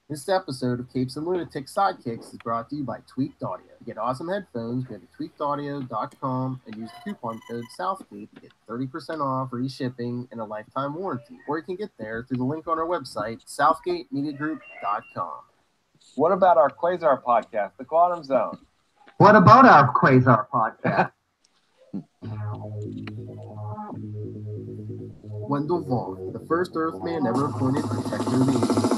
This episode of Capes and Lunatics Sidekicks is brought to you by Tweaked Audio. To get awesome headphones, go to tweakedaudio.com and use the coupon code Southgate to get 30% off, free shipping, and a lifetime warranty. Or you can get there through the link on our website, southgatemediagroup.com. What about our Quasar podcast, The Quantum Zone? What about our Quasar podcast? Wendell Vaughn, the first Earthman ever appointed Protector of the Ages,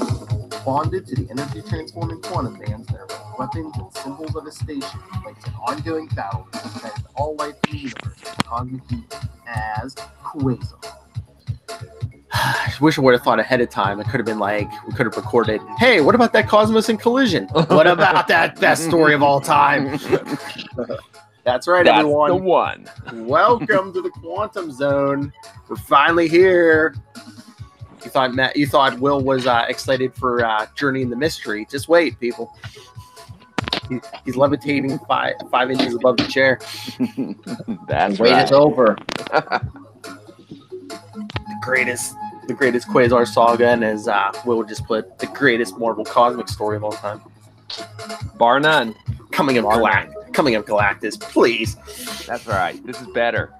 bonded to the energy-transforming quantum bands that are both weapons and symbols of his station, fights an ongoing battle to defend all life in the universe with cosmic evil as Quasar. I wish I would have thought ahead of time. It could have been like, we could have recorded, hey, what about that Cosmos and Collision? What about that best story of all time? That's right, That's everyone. the one. Welcome to the Quantum Zone. We're finally here. You thought Will was excited for Journey in the Mystery. Just wait, people. He's levitating five inches above the chair. That's Wait, right. it's over. The greatest Quasar saga, and as Will just put, the greatest Marvel cosmic story of all time. Bar none. Coming of Galactus, please. That's right. This is better.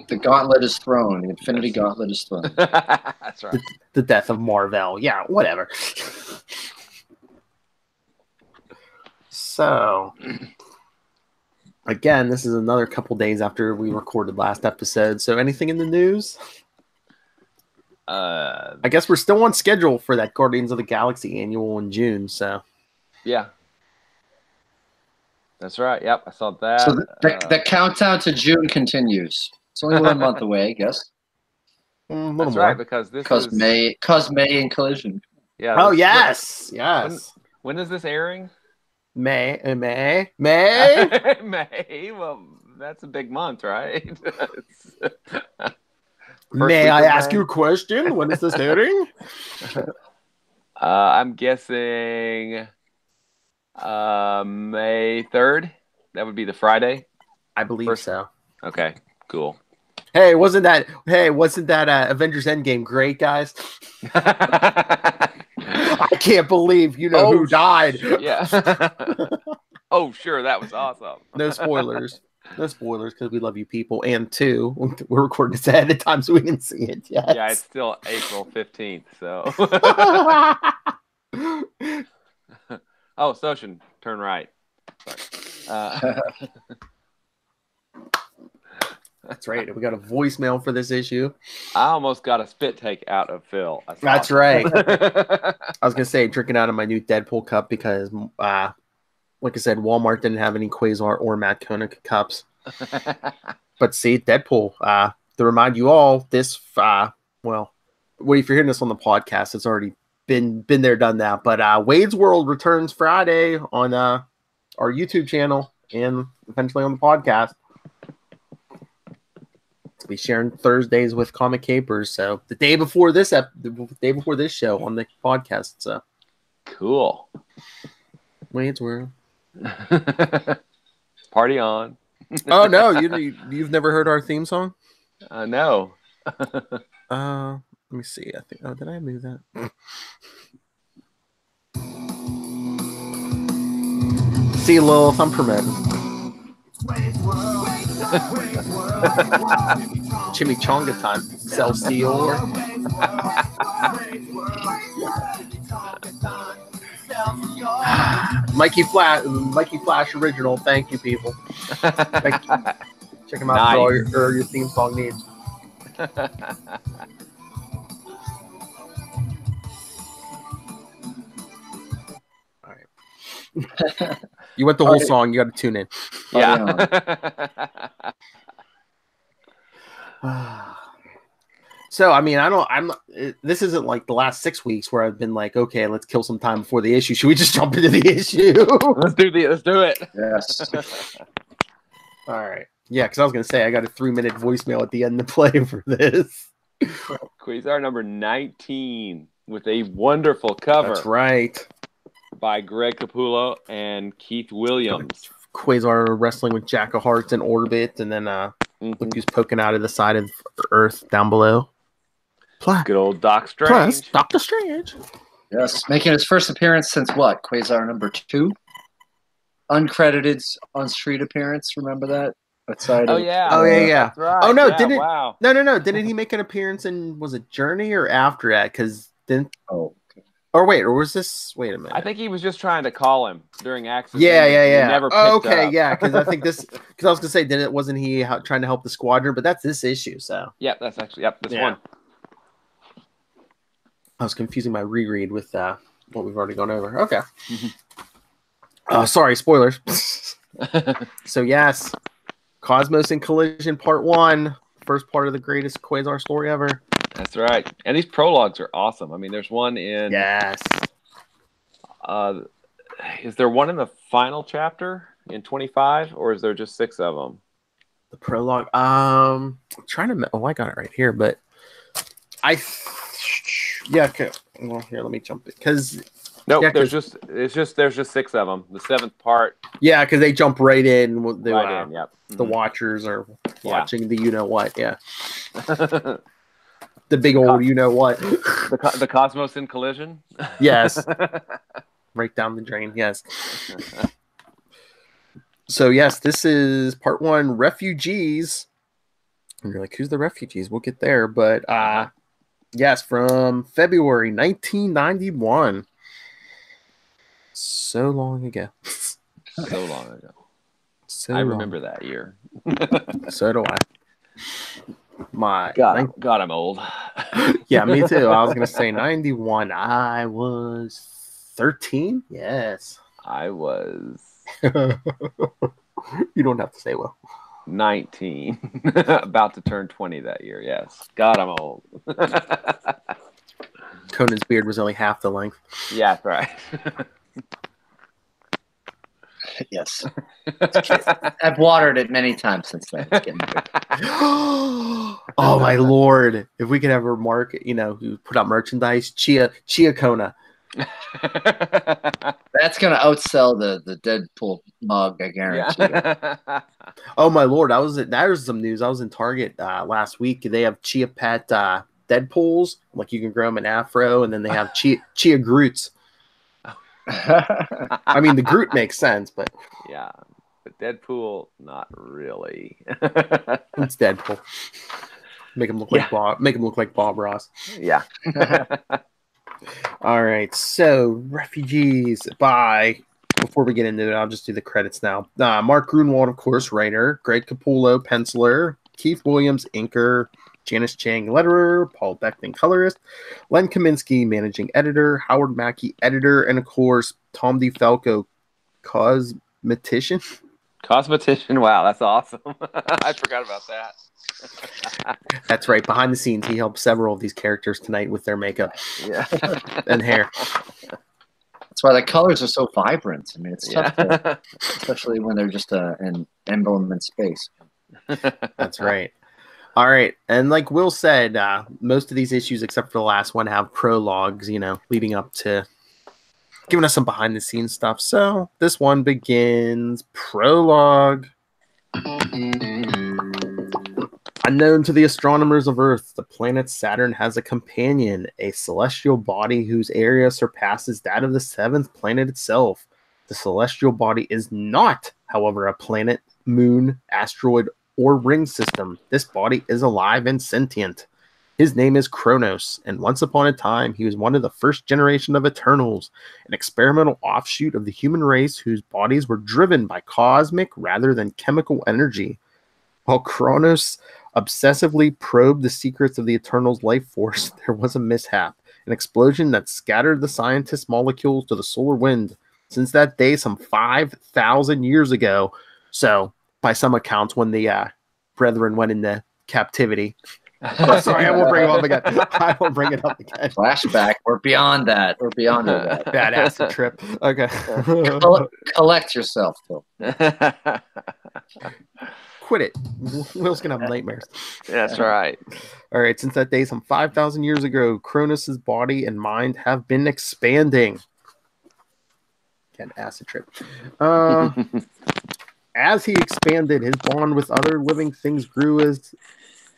The gauntlet is thrown. The Infinity Gauntlet is thrown. That's right. The death of Marvel. Yeah, whatever. So, again, this is another couple days after we recorded last episode. So, anything in the news? I guess we're still on schedule for that Guardians of the Galaxy annual in June. So, Yeah. That's right. Yep, I saw that. So the countdown to June continues. It's only 1 month away, I guess. a little That's more. right, because this Because is May and Collision. Yeah. Oh, this- yes. When is this airing? May. May. Well, that's a big month, right? May week I of ask May? you a question? When is this airing? I'm guessing May 3rd. That would be the Friday. I believe First- so. Okay, cool. Hey, wasn't that Avengers Endgame great, guys? I can't believe who died. Yeah. Oh, sure, that was awesome. No spoilers. No spoilers because we love you people. And two, we're recording this ahead of time so we can see it. Yes. Yeah, it's still April 15th, so. Oh, Soshin, turn right. Sorry. That's right. We got a voicemail for this issue. I almost got a spit take out of Phil. That's right. I was gonna say drinking out of my new Deadpool cup because, like I said, Walmart didn't have any Quasar or Matt Koenig cups. But see, Deadpool. To remind you all, this if you're hearing this on the podcast, it's already been there, done that. But Wade's World returns Friday on our YouTube channel and eventually on the podcast. Be sharing Thursdays with Comic Capers, so the day before this show on the podcast. So Cool. Wade's World. Party on. Oh no, you've never heard our theme song? No. Let me see. I think. Oh, did I move that? See, Lilith, I'm permitting. Chimichanga time. Celsior. Mikey Flash original. Thank you, people. Check him out for all your theme song needs. All right. You went the whole song. You got to tune in. Yeah. So, I mean, this isn't like the last 6 weeks where I've been like, okay, let's kill some time before the issue. Should we just jump into the issue? Let's do it. Yes. All right. Yeah, because I was going to say, I got a 3-minute voicemail at the end to play for this. Quasar number 19 with a wonderful cover. That's right. By Greg Capullo and Keith Williams. Quasar wrestling with Jack of Hearts in orbit, and then look who's poking out of the side of Earth down below. Good old Doc Strange. Plus Doctor Strange. Yes, making his first appearance since what? Quasar number 2? Uncredited on-street appearance, remember that? Outside Oh, of, yeah. Oh, yeah. That's right. Oh, no, yeah, didn't wow. No. Didn't he make an appearance in, was it Journey or after that? Because didn't, Oh, okay. or wait, or was this, wait a minute. I think he was just trying to call him during access. Yeah. He never picked okay, up. yeah, because I think this, because I was going to say, wasn't he trying to help the squadron? But that's this issue, so. Yep, that's actually, this Yeah. one. I was confusing my reread with what we've already gone over. Okay. Sorry, spoilers. So, yes, Cosmos and Collision Part 1, first part of the greatest Quasar story ever. That's right. And these prologues are awesome. I mean, there's one in... Yes. Is there one in the final chapter in 25, or is there just 6 of them? The prologue. I'm trying to... Oh, I got it right here, but yeah, okay. Well, here, let me jump it. Because... No, yeah, there's just 6 of them. The 7th part. Yeah, because they jump right in. Yep. The Watchers are watching the you-know-what, yeah. The The big old you-know-what. the Cosmos in Collision? Yes. Right down the drain, yes. So, yes, this is part 1, Refugees. And you're like, who's the Refugees? We'll get there. But, yes, from February 1991. So long ago. So long ago. I remember that year. So do I. God, I'm old. Yeah, me too. I was going to say 91. I was 13? Yes. I was... You don't have to say well. 19. About to turn 20 that year, yes. God, I'm old. Conan's beard was only half the length. Yeah, that's right. Yes. I've watered it many times since then. It's getting big. Oh my lord! If we could ever who put out merchandise, Chia Kona. That's gonna outsell the Deadpool mug, I guarantee you. Oh my lord! There's some news. I was in Target last week. They have Chia Pet Deadpools. Like you can grow them in afro, and then they have Chia Groots. I mean, the Groot makes sense, but yeah, but Deadpool, not really. It's Deadpool. Make him look like Bob. Make him look like Bob Ross. Yeah. All right. So, Refugees. Bye. Before we get into it, I'll just do the credits now. Mark Grunwald, of course, writer. Greg Capullo, penciler. Keith Williams, inker. Janice Chang, letterer. Paul Beckman, colorist. Len Kaminsky, managing editor. Howard Mackey, editor. And, of course, Tom DeFalco, cosmetician. Cosmetician. Wow, that's awesome. I forgot about that. That's right. Behind the scenes, he helped several of these characters tonight with their makeup and hair. That's why the colors are so vibrant. I mean, it's tough, especially when they're just an emblem in space. That's right. All right. And like Will said, most of these issues, except for the last one, have prologues, leading up to giving us some behind the scenes stuff. So this one begins prologue. Unknown to the astronomers of Earth, the planet Saturn has a companion, a celestial body whose area surpasses that of the 7th planet itself. The celestial body is not, however, a planet, moon, asteroid, or ring system. This body is alive and sentient. His name is Kronos, and once upon a time, he was one of the first generation of Eternals, an experimental offshoot of the human race whose bodies were driven by cosmic rather than chemical energy. While Kronos obsessively probed the secrets of the Eternals' life force, there was a mishap, an explosion that scattered the scientists' molecules to the solar wind. Since that day, some 5,000 years ago, so by some accounts, when the brethren went into captivity. Sorry, I won't bring it up again. I won't bring it up again. Flashback. We're beyond that. We're beyond that. Bad acid trip. Okay. Collect yourself, Phil. Quit it. Will's gonna have nightmares. That's right. All right. Since that day, some 5,000 years ago, Cronus's body and mind have been expanding. Again, acid trip. As he expanded, his bond with other living things grew as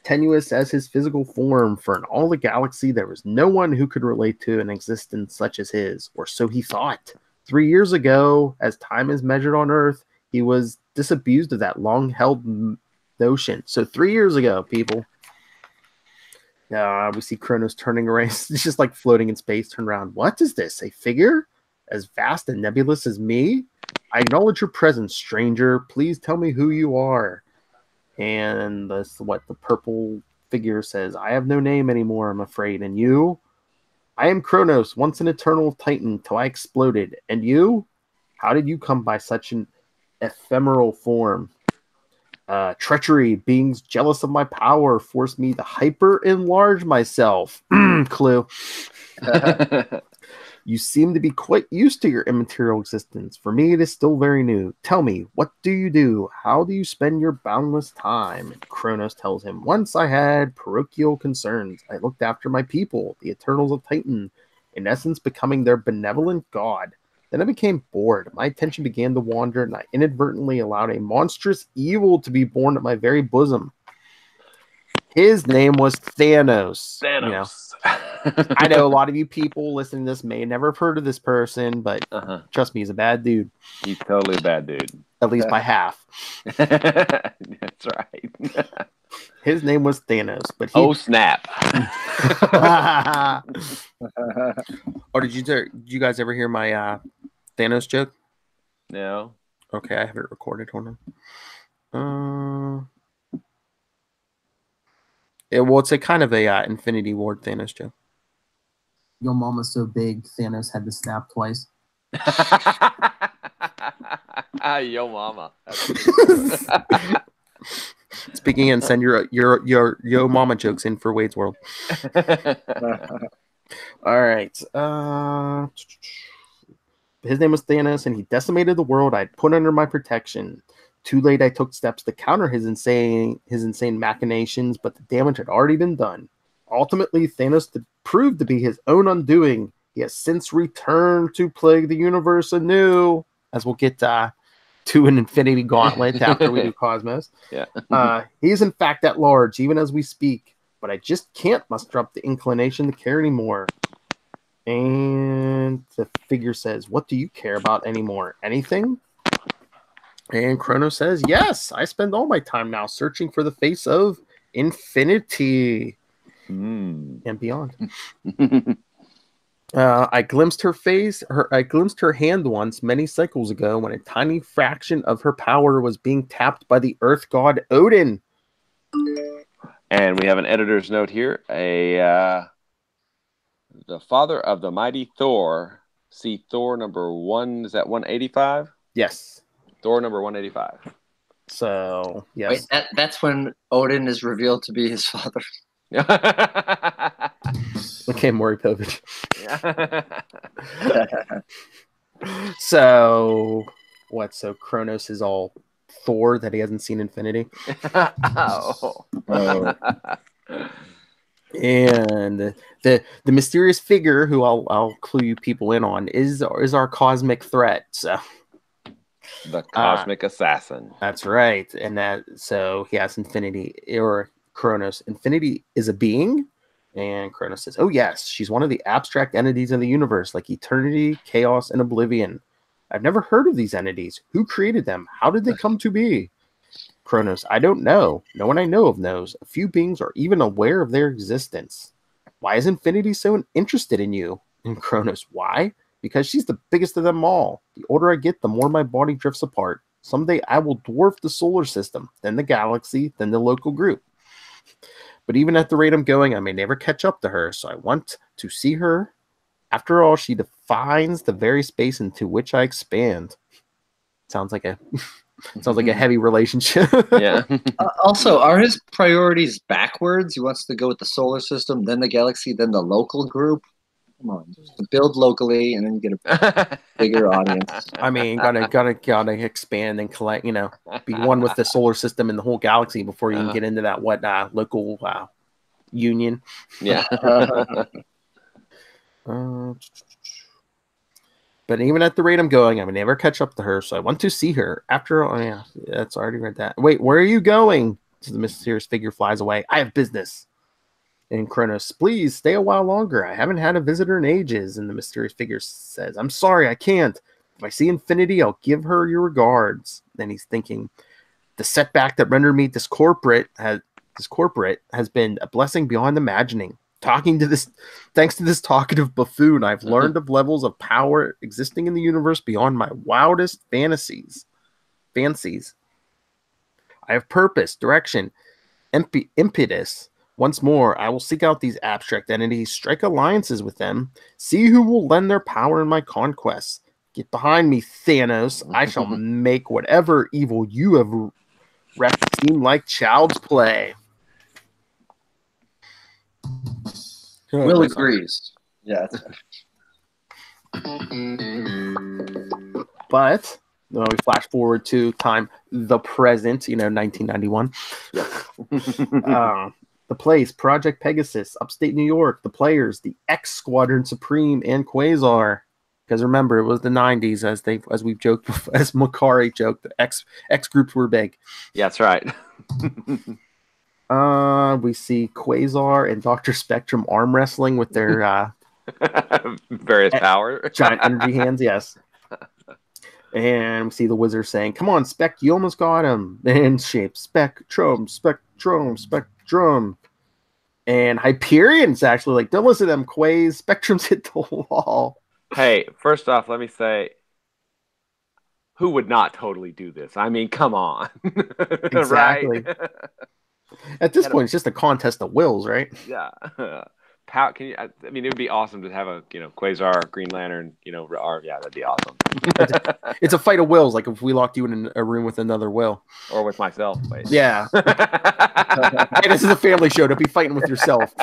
tenuous as his physical form, for in all the galaxy there was no one who could relate to an existence such as his, or so he thought. 3 years ago, as time is measured on Earth, he was disabused of that long-held notion. So 3 years ago, people. We see Kronos turning around. It's just like floating in space. Turn around. What is this? A figure as vast and nebulous as me? I acknowledge your presence, stranger. Please tell me who you are. And that's what the purple figure says. I have no name anymore, I'm afraid. And you? I am Kronos, once an eternal titan till I exploded. And you? How did you come by such an ephemeral form? Treachery, beings jealous of my power, forced me to hyper-enlarge myself. Clue. You seem to be quite used to your immaterial existence. For me, it is still very new. Tell me, what do you do? How do you spend your boundless time? And Kronos tells him, once I had parochial concerns. I looked after my people, the Eternals of Titan, in essence becoming their benevolent god. Then I became bored. My attention began to wander, and I inadvertently allowed a monstrous evil to be born at my very bosom. His name was Thanos. Thanos. I know a lot of you people listening to this may never have heard of this person, but trust me, he's a bad dude. He's totally a bad dude. At least by half. That's right. His name was Thanos, but he... Oh, snap. Oh, did you guys ever hear my Thanos joke? No. Okay, I have it recorded. Hold on. It's a kind of a Infinity War Thanos joke. Your mama's so big, Thanos had to snap twice. Yo, mama. Speaking in, send your yo mama jokes in for Wade's World. All right. His name was Thanos, and he decimated the world I'd put under my protection. Too late, I took steps to counter his insane machinations, but the damage had already been done. Ultimately, Thanos proved to be his own undoing. He has since returned to plague the universe anew, as we'll get to an Infinity Gauntlet after we do Cosmos. Yeah. He is in fact at large, even as we speak, but I just can't muster up the inclination to care anymore. And the figure says, what do you care about anymore? Anything? And Kronos says, yes, I spend all my time now searching for the face of infinity and beyond. I glimpsed her face. I glimpsed her hand once many cycles ago when a tiny fraction of her power was being tapped by the Earth god Odin. And we have an editor's note here. The father of the mighty Thor. See Thor number 1. Is that 185? Yes. Thor number 185. So yes. Wait, that's when Odin is revealed to be his father. Okay, Maury Povich. So what? So Kronos is all Thor that he hasn't seen Infinity. Oh. And the mysterious figure who I'll clue you people in on is our cosmic threat. So the cosmic assassin. That's right. And so he has Infinity or Kronos. Infinity is a being. And Kronos says, oh, yes, she's one of the abstract entities in the universe, like eternity, chaos, and oblivion. I've never heard of these entities. Who created them? How did they come to be? Kronos, I don't know. No one I know of knows. A few beings are even aware of their existence. Why is Infinity so interested in you? And Kronos, why? Because she's the biggest of them all. The older I get, the more my body drifts apart. Someday I will dwarf the solar system, then the galaxy, then the local group. But even at the rate I'm going, I may never catch up to her, so I want to see her. After all, she defines the very space into which I expand. Sounds like a heavy relationship. Yeah. Also, are his priorities backwards? He wants to go with the solar system, then the galaxy, then the local group. Come on, just build locally, and then you get a bigger audience. I mean, gotta expand and collect. Be one with the solar system and the whole galaxy before you can get into that local union. Yeah. But even at the rate I'm going, I may never catch up to her, so I want to see her. After all, yeah, that's already read that. Wait, where are you going? So the mysterious figure flies away. I have business. And Kronos, please stay a while longer. I haven't had a visitor in ages. And the mysterious figure says, I'm sorry, I can't. If I see Infinity, I'll give her your regards. Then he's thinking, the setback that rendered me this corporate has been a blessing beyond imagining. Thanks to this talkative buffoon, I've learned of levels of power existing in the universe beyond my wildest fancies. I have purpose, direction, impetus. Once more, I will seek out these abstract entities, strike alliances with them, see who will lend their power in my conquests. Get behind me, Thanos. I shall make whatever evil you have wrecked seem like child's play. Will agrees. Yeah. But we flash forward to time, the present, 1991. The place, Project Pegasus, upstate New York. The players, the X Squadron Supreme and Quasar. Because remember, it was the 90s, as we've joked, as Makari joked, the X groups were big. Yeah, that's right. We see Quasar and Dr. Spectrum arm wrestling with their various power. Giant energy hands, yes. And we see the wizard saying, come on, Spec, you almost got him. And Shape, Spectrum. And Hyperion's actually like, don't listen to them, Quaz. Spectrum's hit the wall. Hey, first off, let me say, who would not totally do this? I mean, come on. Exactly. Right? At this point, it's just a contest of wills, right? Yeah. It would be awesome to have a, Quasar, Green Lantern, that'd be awesome. It's a fight of wills, like if we locked you in a room with another will. Or with myself. Wait. Yeah. Hey, this is a family show. Don't be fighting with yourself.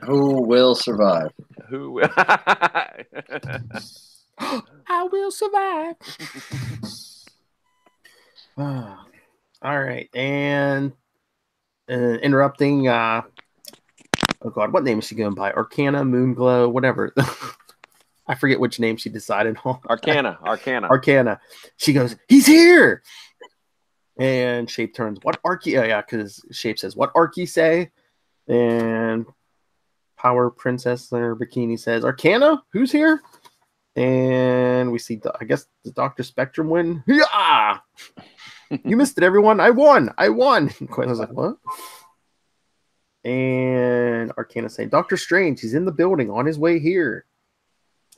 Who will survive? Who will? I will survive. All right. And interrupting... oh God, what name is she going by? Arcana, Moonglow, whatever. I forget which name she decided on. Arcana. She goes, he's here! And Shape turns, what Archie? Oh, yeah, because Shape says, what Archie say? And Power Princess in her bikini says, Arcana, who's here? And we see, I guess, the Dr. Spectrum win. Yeah! You missed it, everyone. I won. Quentin's like, what? And Arcana saying, Doctor Strange, he's in the building on his way here.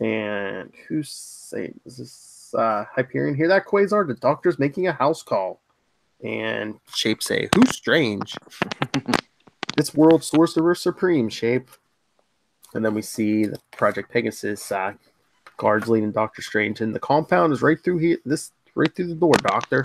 And who's saying, is this Hyperion? Hear that, Quasar? The doctor's making a house call. And Shape say, who's Strange? This world sorcerer supreme, Shape. And then we see the Project Pegasus guards leading Doctor Strange. And the compound is right through here. Right through the door, Doctor.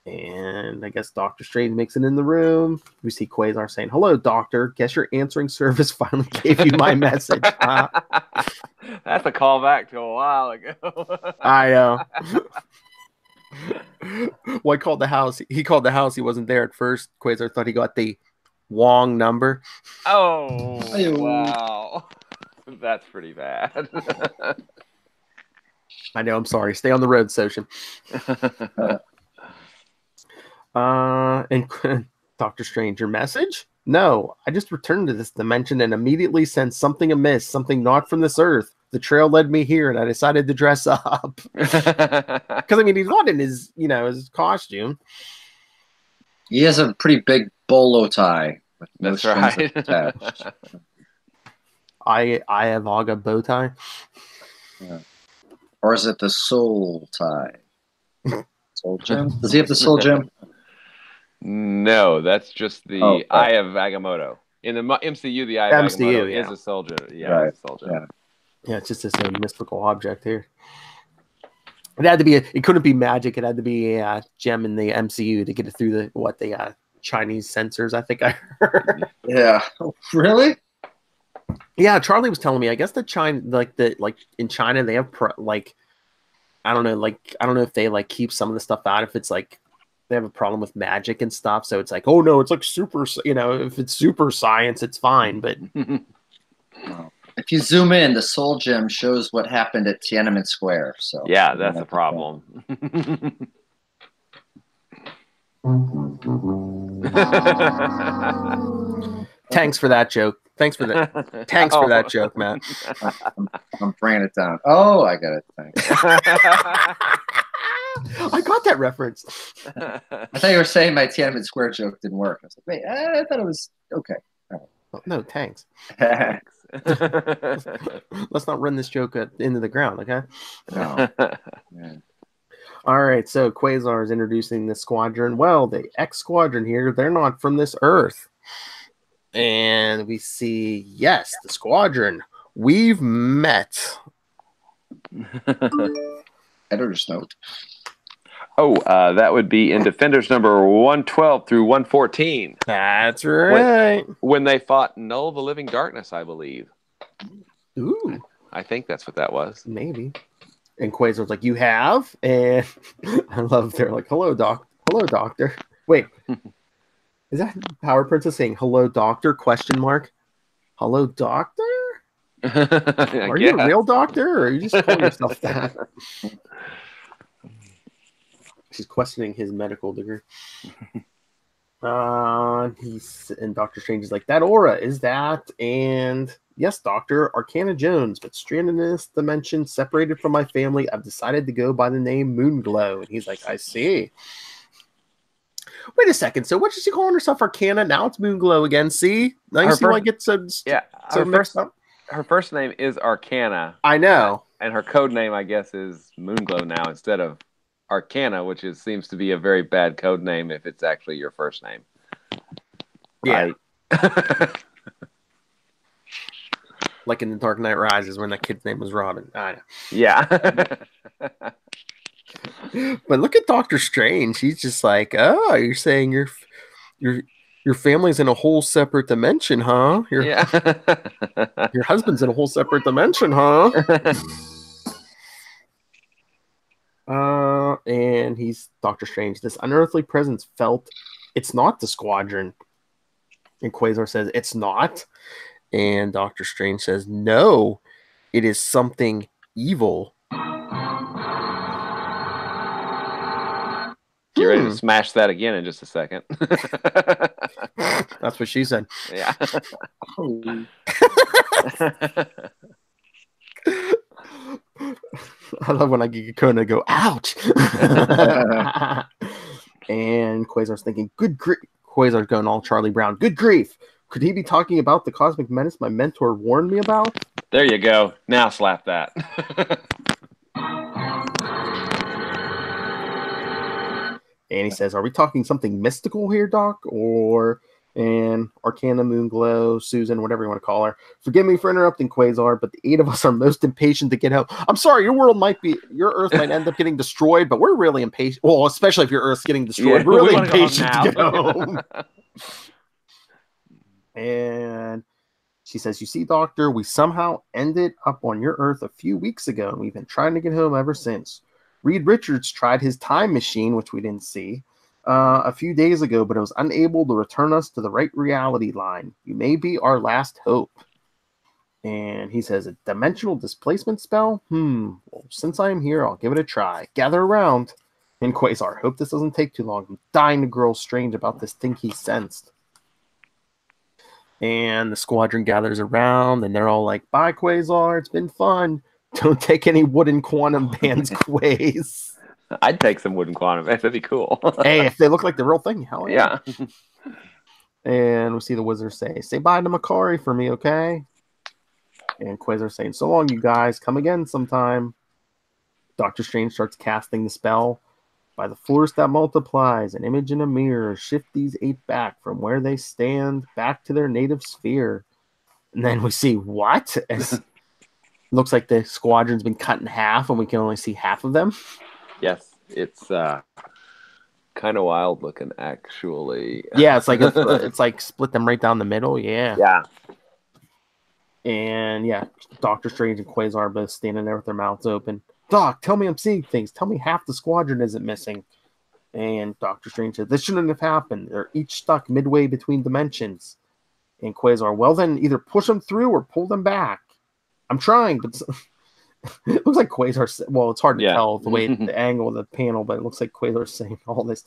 And I guess Doctor Strange makes it in the room. We see Quasar saying, hello, Doctor. Guess your answering service finally gave you my message. That's a callback to a while ago. I know. Well, he called the house. He wasn't there at first. Quasar thought he got the Wong number. Oh, wow. That's pretty bad. I know. I'm sorry. Stay on the road, Soshin. And Doctor Strange, your message? No, I just returned to this dimension and immediately sensed something amiss, something not from this earth. The trail led me here, and I decided to dress up. Because he's not in his, his costume. He has a pretty big bolo tie. With no That's right. attached. I have Aga bow tie. Yeah. Or is it the soul tie? Soul gem? Does he have the soul gem? No, that's just the Eye of Agamotto. In the MCU, the Eye of Agamotto is a soul gem. Yeah, right. It's a soul gem. Yeah, it's just this mystical object here. It had to be. It couldn't be magic. It had to be a gem in the MCU to get it through the Chinese censors. I think I heard. Yeah. Really? Yeah, Charlie was telling me. I guess in China they have I don't know if they keep some of the stuff out if it's they have a problem with magic and stuff. So it's oh no, it's super. If it's super science, it's fine. But if you zoom in, the soul gem shows what happened at Tiananmen Square. So yeah, that's a problem. Thanks for that joke. Thanks for that. Thanks for that joke, Matt. I'm bringing it down. Oh, I got it. Thanks. I got that reference. I thought you were saying my Tiananmen Square joke didn't work. I was like, wait, I thought it was okay. Oh, no, thanks. Thanks. Let's not run this joke into the ground, okay? No. Yeah. All right, so Quasar is introducing the squadron. Well, the X squadron here, they're not from this Earth. And we see, yes, the squadron. We've met. Editor's note. Oh, that would be in Defenders number 112 through 114. That's right. When they fought Null the Living Darkness, I believe. Ooh. I think that's what that was. Maybe. And Quasar's like, you have? And I love they're like, hello, doctor. Wait. Is that Power Princess saying hello, doctor? Question mark. Hello, doctor? Are you a real doctor, or are you just calling yourself that? She's questioning his medical degree. And Doctor Strange is like, that aura, is that? And yes, Doctor, Arcana Jones, but stranded in this dimension, separated from my family, I've decided to go by the name Moonglow. And he's like, I see. Wait a second. So what is she calling herself, Arcana? Now it's Moonglow again. See? Now you see why I get so mixed up? Her first name is Arcana. I know. And her code name, I guess, is Moonglow now instead of Arcana, which seems to be a very bad code name if it's actually your first name. Yeah. Like in The Dark Knight Rises when that kid's name was Robin. I know. Yeah. But look at Doctor Strange. He's just like, oh, you're saying your family's in a whole separate dimension, huh? Your husband's in a whole separate dimension, huh? And he's Doctor Strange. This unearthly presence felt. It's not the squadron. And Quasar says, it's not. And Doctor Strange says, no, it is something evil. Get ready to smash that again in just a second. That's what she said. Yeah. I love when I get Kona go, ouch. And Quasar's thinking, good grief. Quasar's going all Charlie Brown. Good grief. Could he be talking about the cosmic menace my mentor warned me about? There you go. Now slap that. And he says, are we talking something mystical here, Doc? And Arcana, Moonglow, Susan, whatever you want to call her. Forgive me for interrupting, Quasar, but the 8 of us are most impatient to get home. I'm sorry, your Earth might end up getting destroyed, but we're really impatient. Well, especially if your Earth's getting destroyed. We're really impatient to get home. And she says, you see, Doctor, we somehow ended up on your Earth a few weeks ago, and we've been trying to get home ever since. Reed Richards tried his time machine, which we didn't see, a few days ago, but it was unable to return us to the right reality line. You may be our last hope. And he says, a dimensional displacement spell? Well, since I am here, I'll give it a try. Gather around. And Quasar, hope this doesn't take too long. I'm dying to grow strange about this thing he sensed. And the squadron gathers around, and they're all like, bye, Quasar, it's been fun. Don't take any wooden quantum bands, Quaz. I'd take some wooden quantum bands. That'd be cool. Hey, if they look like the real thing, hell yeah. Yeah. And we see the wizard say bye to Makari for me, okay? And Quasar saying, so long, you guys. Come again sometime. Doctor Strange starts casting the spell. By the force that multiplies, an image in a mirror, shift these 8 back from where they stand, back to their native sphere. And then we see what? Looks like the squadron's been cut in half, and we can only see half of them. Yes, it's kind of wild looking, actually. Yeah, it's like split them right down the middle. Yeah. Yeah. And yeah, Doctor Strange and Quasar both standing there with their mouths open. Doc, tell me I'm seeing things. Tell me half the squadron isn't missing. And Doctor Strange said, this shouldn't have happened. They're each stuck midway between dimensions. And Quasar, well then, either push them through or pull them back. I'm trying, but it looks like Quasar. Well, it's hard to tell the way the angle of the panel, but it looks like Quasar's saying all this.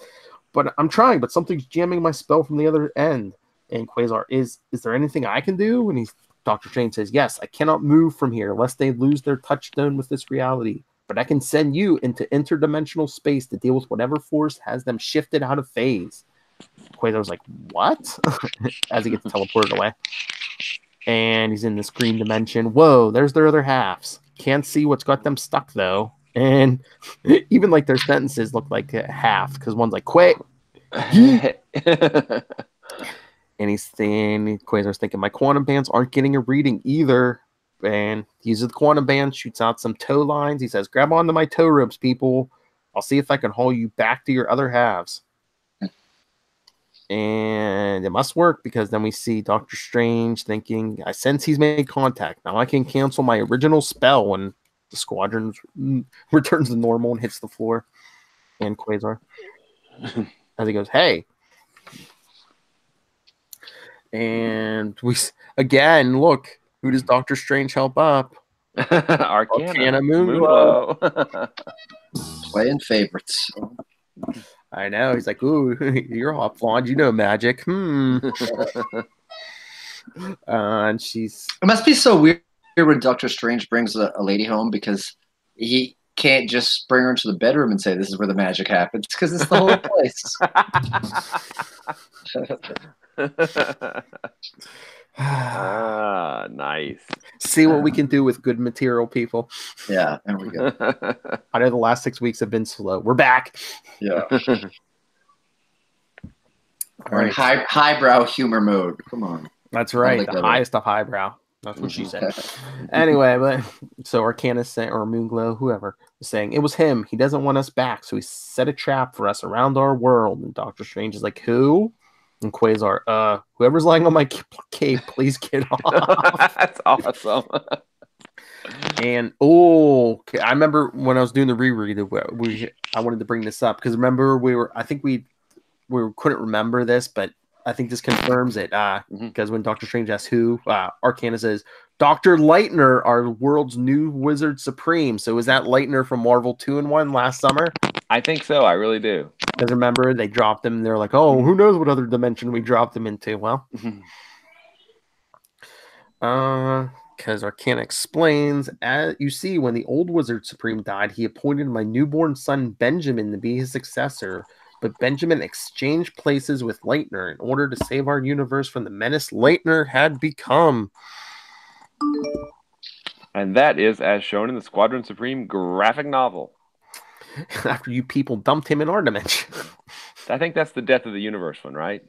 but I'm trying, but something's jamming my spell from the other end. And Quasar, is there anything I can do? And Dr. Strange says, yes, I cannot move from here lest they lose their touchstone with this reality. But I can send you into interdimensional space to deal with whatever force has them shifted out of phase. Quasar's like, what? As he gets teleported away. And he's in this green dimension. Whoa, there's their other halves. Can't see what's got them stuck, though. And even like their sentences look like half, because one's like, quit. And Quasar's thinking, my quantum bands aren't getting a reading either. And he uses the quantum band, shoots out some tow lines. He says, grab onto my tow ropes, people. I'll see if I can haul you back to your other halves. And it must work, because then we see Doctor Strange thinking, I sense he's made contact. Now I can cancel my original spell when the squadron returns to normal and hits the floor. And Quasar, as he goes, hey. And we, again, look, who does Doctor Strange help up? Arcana Moonglow. Playing favorites. I know. He's like, ooh, you're hot blonde. You know magic. And she's... It must be so weird when Doctor Strange brings a lady home, because he can't just bring her into the bedroom and say, this is where the magic happens, because it's the whole place. Nice. See what we can do with good material, people. Yeah, there we go. I know the last 6 weeks have been slow. We're back. Yeah. We're in highbrow humor mode. Come on. That's right. The highest of highbrow. That's what she said. Anyway, but so Arcana or Moonglow, whoever, is saying it was him. He doesn't want us back, so he set a trap for us around our world. And Doctor Strange is like, who? And Quasar, whoever's lying on my cape, please get off. That's awesome. And I remember when I was doing the reread, I wanted to bring this up because remember I think we couldn't remember this, but I think this confirms it. Because when Doctor Strange asks who, Arcana says, Dr. Lightner, our world's new wizard supreme. So is that Lightner from Marvel 2-in-1 last summer? I think so. I really do. Because remember, they dropped him. They're like, oh, who knows what other dimension we dropped him into? Well, because Arcana explains, as you see, when the old Wizard Supreme died, he appointed my newborn son Benjamin to be his successor. But Benjamin exchanged places with Lightner in order to save our universe from the menace Lightner had become. And that is as shown in the Squadron Supreme graphic novel. After you people dumped him in our dimension. I think that's the Death of the Universe one, right?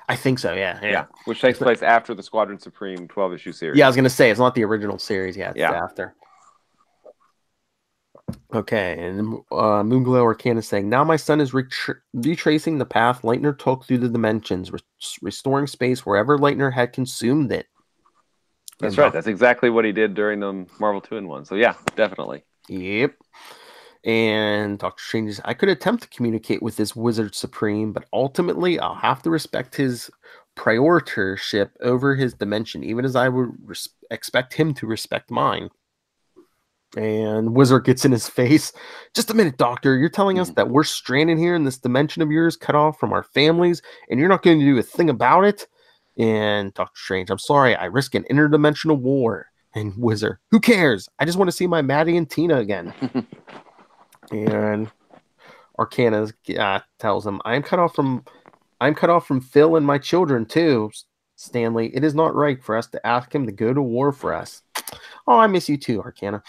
I think so, yeah. Which takes place after the Squadron Supreme 12-issue series. Yeah, I was going to say, it's not the original series yet. It's after. Okay, and Moonglow Arcana is saying, now my son is retracing the path Lightner took through the dimensions, restoring space wherever Lightner had consumed it. That's right. That's exactly what he did during the Marvel 2-in-1. So yeah, definitely. Yep. And Doctor Strange says, I could attempt to communicate with this Wizard Supreme, but ultimately I'll have to respect his prioritership over his dimension, even as I would expect him to respect mine. And Wizard gets in his face. Just a minute, Doctor. You're telling us that we're stranded here in this dimension of yours, cut off from our families, and you're not going to do a thing about it? And Doctor Strange, I'm sorry, I risk an interdimensional war. And Wizard, who cares? I just want to see my Maddie and Tina again. And Arcana tells him, I'm cut off from Phil and my children too. Stanley, it is not right for us to ask him to go to war for us. Oh, I miss you too, Arcana.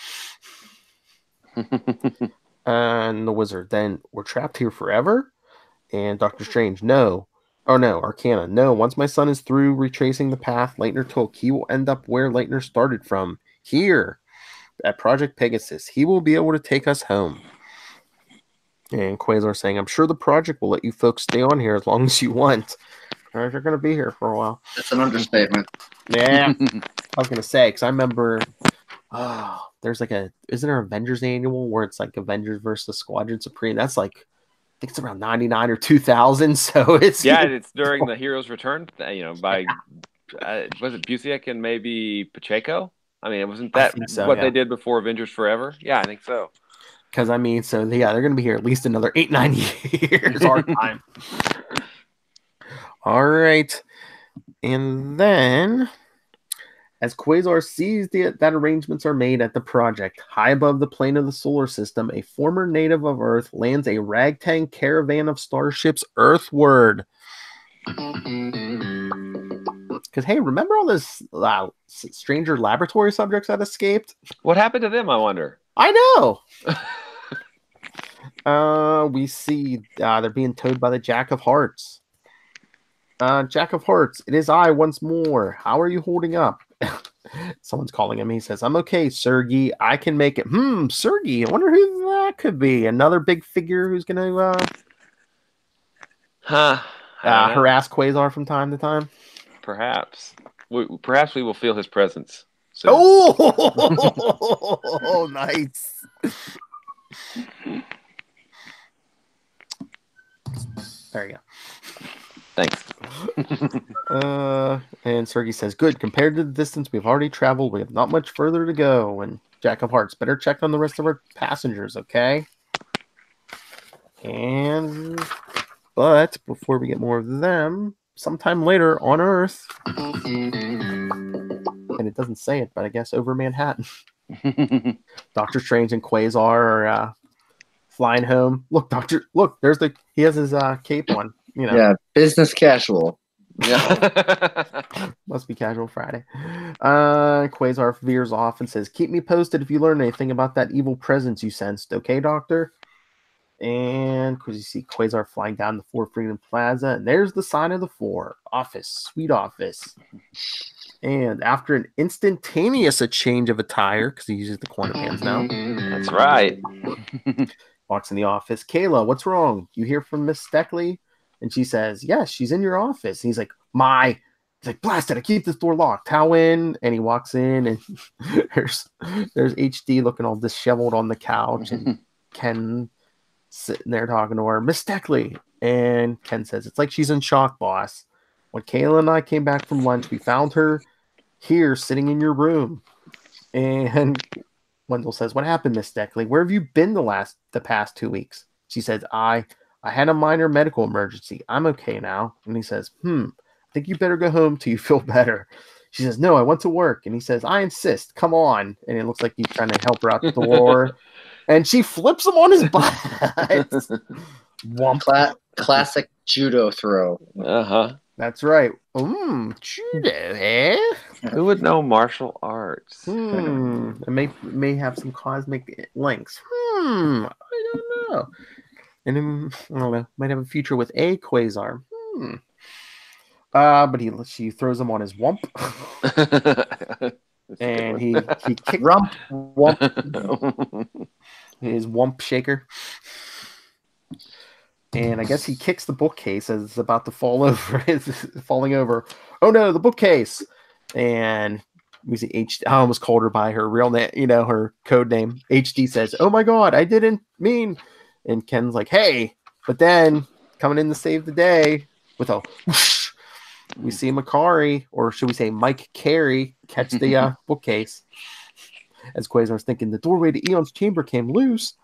And the Wizard, then we're trapped here forever? And Doctor Strange, no. Oh no, Arcana, no. Once my son is through retracing the path Lightner took, he will end up where Lightner started from. Here, at Project Pegasus. He will be able to take us home. And Quasar saying, I'm sure the project will let you folks stay on here as long as you want. You're going to be here for a while. That's an understatement. Yeah. I was going to say, because I remember, there's like isn't there Avengers annual where it's like Avengers versus Squadron Supreme? That's like, I think it's around 99 or 2000. So it's. Yeah, it's during the Heroes Return, by, was it Busiek and maybe Pacheco? I mean, wasn't that so, what they did before Avengers Forever? Yeah, I think so. Because, I mean, so, yeah, they're going to be here at least another 8-9 years our time. All right. And then, as Quasar sees that arrangements are made at the project, high above the plane of the solar system, a former native of Earth lands a ragtag caravan of starships earthward. Because, hey, remember all those stranger laboratory subjects that escaped? What happened to them, I wonder? I know. We see they're being towed by the Jack of Hearts. Jack of Hearts, it is I once more. How are you holding up? Someone's calling him. He says, I'm okay, Sergey. I can make it. Sergey. I wonder who that could be. Another big figure who's going to harass Quasar from time to time? Perhaps. Perhaps we will feel his presence soon. Oh, nice. There you go. Thanks. And Sergey says, good. Compared to the distance we've already traveled, we have not much further to go. And Jack of Hearts, better check on the rest of our passengers, okay? But before we get more of them, sometime later on Earth, and it doesn't say it, but I guess over Manhattan, Doctor Strange and Quasar are flying home. Look, he has his cape on. You know. Yeah, business casual. Yeah. Must be casual Friday. Quasar veers off and says, keep me posted if you learn anything about that evil presence you sensed, okay, Doctor? And because you see Quasar flying down the 4 Freedom Plaza, and there's the sign of the 4 office, sweet office. And after an instantaneous change of attire, because he uses the quantum hands now. That's right. Walks in the office. Kayla, what's wrong? You hear from Miss Steckley? And she says, yes, she's in your office. And he's like, he's like, blast it, I keep this door locked. How in? And he walks in, and there's HD looking all disheveled on the couch, and Ken sitting there talking to her, Miss Steckley. And Ken says, it's like she's in shock, boss. When Kayla and I came back from lunch, we found her here sitting in your room. And Wendell says, what happened, Miss Steckley? Where have you been the past 2 weeks? She says, I had a minor medical emergency. I'm okay now. And he says, I think you better go home till you feel better. She says, no, I went to work. And he says, I insist. Come on. And it looks like he's trying to help her out the door. And she flips him on his butt. Classic judo throw. Uh-huh. That's right. Judo, eh? Who would know martial arts? It may have some cosmic links. I don't know. And then, I don't know, might have a future with a Quasar. But she throws him on his wump. And he kicks wump. His wump shaker. And I guess he kicks the bookcase as it's about to fall over. It's falling over. Oh no, the bookcase. And we see HD. I almost called her by her real name, her code name. HD says, oh my God, I didn't mean. And Ken's like, hey. But then coming in to save the day with a whoosh, we see Makari, or should we say Mike Carey, catch the bookcase. As Quasar's thinking, the doorway to Eon's chamber came loose.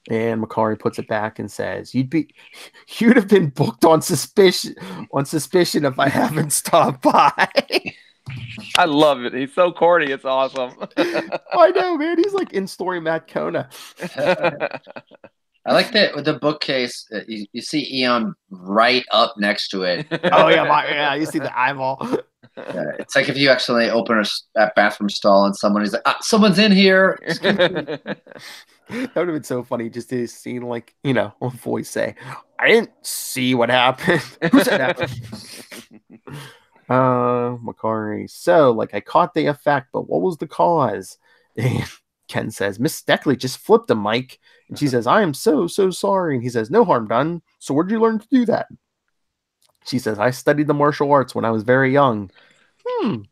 And Makari puts it back and says, you'd have been booked on suspicion if I haven't stopped by. I love it. He's so corny. It's awesome. I know, man. He's like in story Matt Kona. I like that with the bookcase. You see Eon right up next to it. Oh yeah, you see the eyeball. Yeah, it's like if you accidentally open a bathroom stall and someone is like, someone's in here. That would have been so funny just to see, like, a voice say, I didn't see what happened. Who said that? Makari. So, like, I caught the effect, but what was the cause? And Ken says, Miss Steckley just flipped him, Mike. And she says, I am so sorry. And he says, no harm done. So where'd you learn to do that? She says, I studied the martial arts when I was very young. I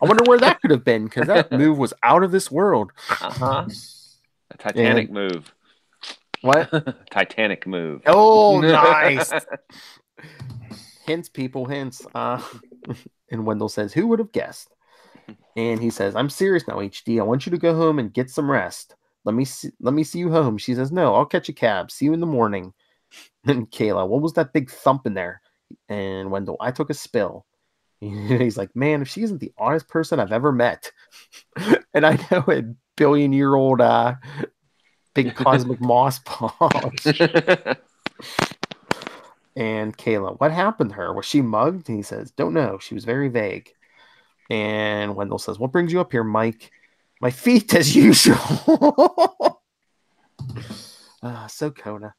wonder where that could have been, because that move was out of this world. Uh-huh. A Titanic move. What? Titanic move. Oh, nice. Hints, people, hints. And Wendell says, who would have guessed? And he says, I'm serious now, HD. I want you to go home and get some rest. let me see you home. She says, no, I'll catch a cab. See you in the morning. And Kayla, what was that big thump in there? And Wendell, I took a spill. He's like, man, if she isn't the oddest person I've ever met. And I know a billion-year-old big cosmic moss paws. And Kayla, what happened to her? Was she mugged? And he says, don't know. She was very vague. And Wendell says, what brings you up here, Mike? My feet, as usual. So Kona.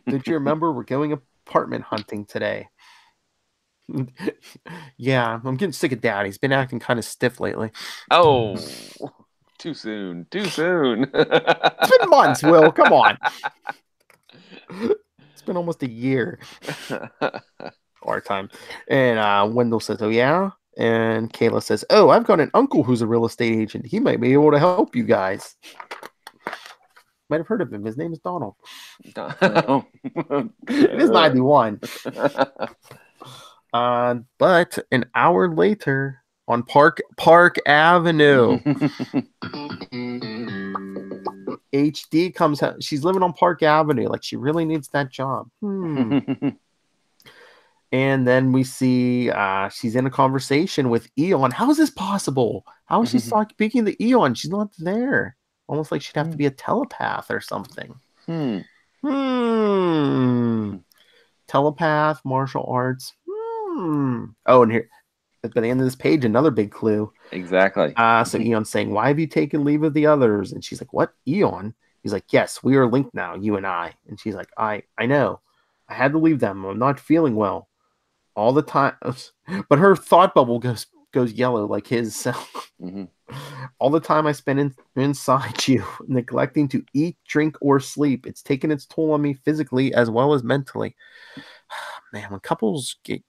Did you remember we're going apartment hunting today? Yeah, I'm getting sick of Dad. He's been acting kind of stiff lately. Oh, too soon. It's been months, Will. Come on. It's been almost a year. Our time. And Wendell says, oh, yeah? And Kayla says, oh, I've got an uncle who's a real estate agent. He might be able to help you guys. Might have heard of him. His name is Donald. It is 91. But an hour later on Park Avenue, HD comes out. She's living on Park Avenue. Like, she really needs that job. And then we see she's in a conversation with Eon. How is this possible? How is she speaking to Eon? She's not there. Almost like she'd have to be a telepath or something. Telepath, martial arts. Oh, and here at the end of this page, another big clue. Exactly. So Eon's saying, why have you taken leave of the others? And she's like, what, Eon? He's like, yes, we are linked now, you and I. And she's like, I know. I had to leave them. I'm not feeling well all the time. But her thought bubble goes yellow like his cell. All the time I spend inside you, neglecting to eat, drink, or sleep. It's taken its toll on me physically as well as mentally. Man, when couples get...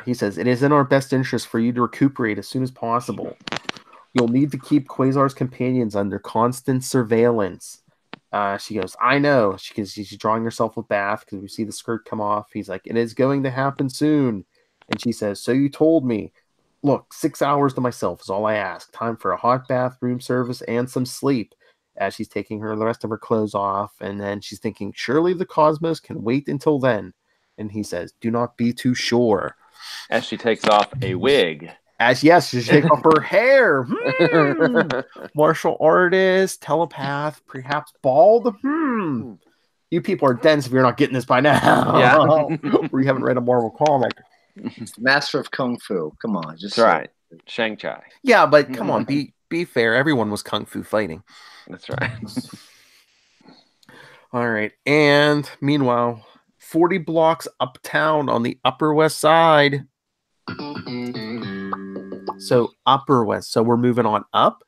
he says, it is in our best interest for you to recuperate as soon as possible. You'll need to keep Quasar's companions under constant surveillance. She goes, I know. She's drawing herself a bath because we see the skirt come off. He's like, it is going to happen soon. And she says, so you told me. Look, 6 hours to myself is all I ask. Time for a hot bath, room service, and some sleep. As she's taking the rest of her clothes off. And then she's thinking, surely the cosmos can wait until then. And he says, do not be too sure. As she takes off a wig. She takes off her hair. Martial artist, telepath, perhaps bald. You people are dense if you're not getting this by now. Yeah. Or you haven't read a Marvel comic. Master of Kung Fu. Come on. That's right. Shang-Chi. Yeah, but come on, be fair. Everyone was Kung Fu fighting. That's right. All right. And meanwhile, 40 blocks uptown on the Upper West Side. So Upper West. So we're moving on up?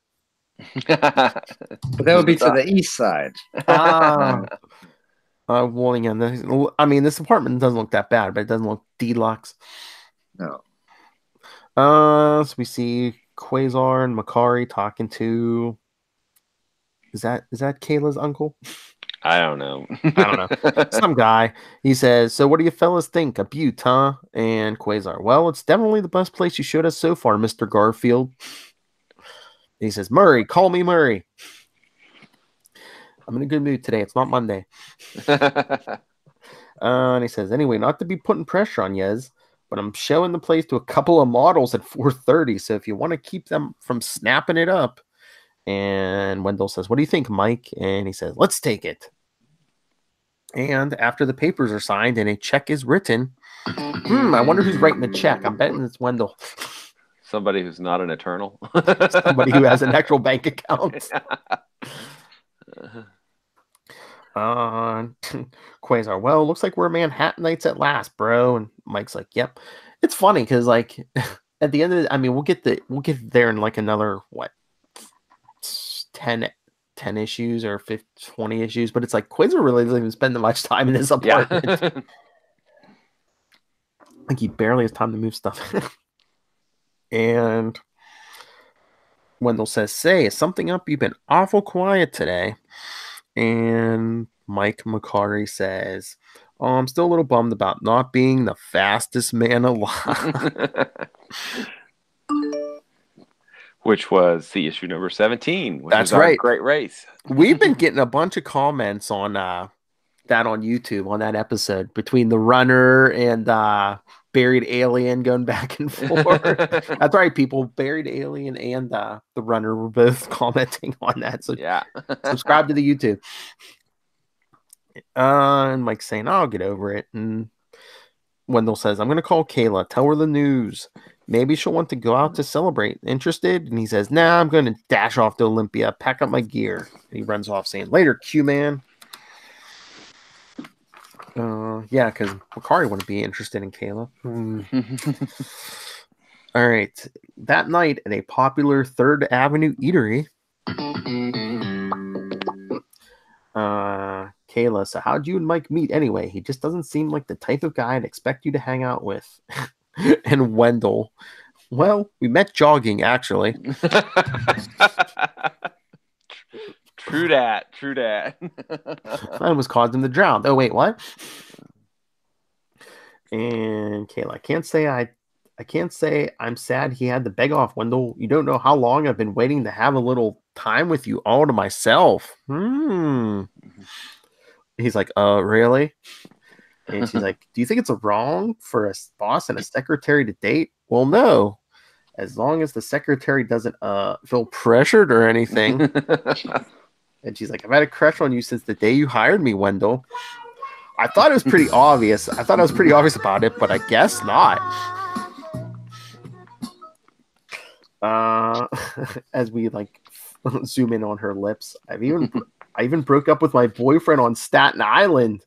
But that would be to the east side. Well, again, I mean, this apartment doesn't look that bad, but it doesn't look deluxe. No. So we see Quasar and Makari talking to... Is that Kayla's uncle? I don't know. Some guy. He says, so what do you fellas think? A butte, huh? And Quasar, well, it's definitely the best place you showed us so far, Mr. Garfield. He says, Murray, call me Murray. I'm in a good mood today. It's not Monday. And he says, anyway, not to be putting pressure on Yez, but I'm showing the place to a couple of models at 4:30. So if you want to keep them from snapping it up. And Wendell says, what do you think, Mike? And he says, let's take it. And after the papers are signed and a check is written, I wonder who's writing the check. I'm betting it's Wendell. Somebody who's not an Eternal. Somebody who has an actual bank account. Quasar, well, looks like we're Manhattanites at last, bro. And Mike's like, yep. It's funny because, like, at the end of the, I mean, we'll get there in like another 10 issues or 20 issues, but it's like Quasar really doesn't even spend that much time in this apartment. Yeah. Like, he barely has time to move stuff. And Wendell says, say, is something up? You've been awful quiet today. And Mike Makari says, oh, I'm still a little bummed about not being the fastest man alive. which was the issue number 17. Which That's is our right. Great Race. We've been getting a bunch of comments on that on YouTube on that episode between the runner and Buried Alien going back and forth. That's right, people. Buried Alien and the runner were both commenting on that. So yeah. subscribe to the YouTube. And Mike's saying, I'll get over it. And Wendell says, I'm going to call Kayla. Tell her the news. Maybe she'll want to go out to celebrate. Interested? And he says, nah, I'm going to dash off to Olympia, pack up my gear. And he runs off saying, later, Q-Man. Yeah, because Wakari wouldn't be interested in Kayla. All right. That night at a popular 3rd Avenue eatery, Kayla, so how'd you and Mike meet anyway? He just doesn't seem like the type of guy I'd expect you to hang out with. And Wendell, well, we met jogging, actually. True that. I almost caused him to drown. Oh, wait, what? And Kayla, I can't say I'm sad he had to beg off, Wendell. You don't know how long I've been waiting to have a little time with you all to myself. He's like, really? And she's like, do you think it's wrong for a boss and a secretary to date? Well, no. As long as the secretary doesn't feel pressured or anything. And she's like, I've had a crush on you since the day you hired me, Wendell. I thought it was pretty obvious. I thought I was pretty obvious about it, but I guess not. As we like zoom in on her lips, I even broke up with my boyfriend on Staten Island.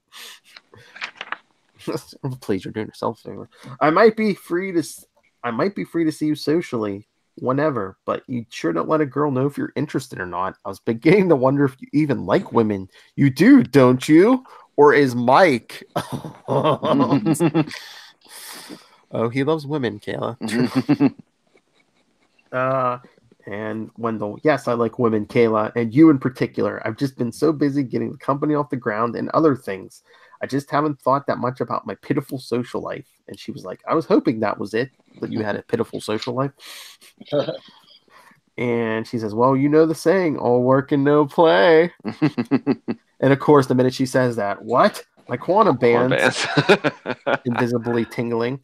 Please, you're doing yourself a favor. I might be free to see you socially whenever, but you sure don't let a girl know if you're interested or not. I was beginning to wonder if you even like women. You do, don't you? Or is Mike? Oh, he loves women, Kayla. And Wendell, yes, I like women, Kayla, and you in particular. I've just been so busy getting the company off the ground and other things. I just haven't thought that much about my pitiful social life. And she was like, I was hoping that was it, that you had a pitiful social life. And she says, well, you know the saying, all work and no play. And of course, the minute she says that, what? My quantum bands. Invisibly tingling.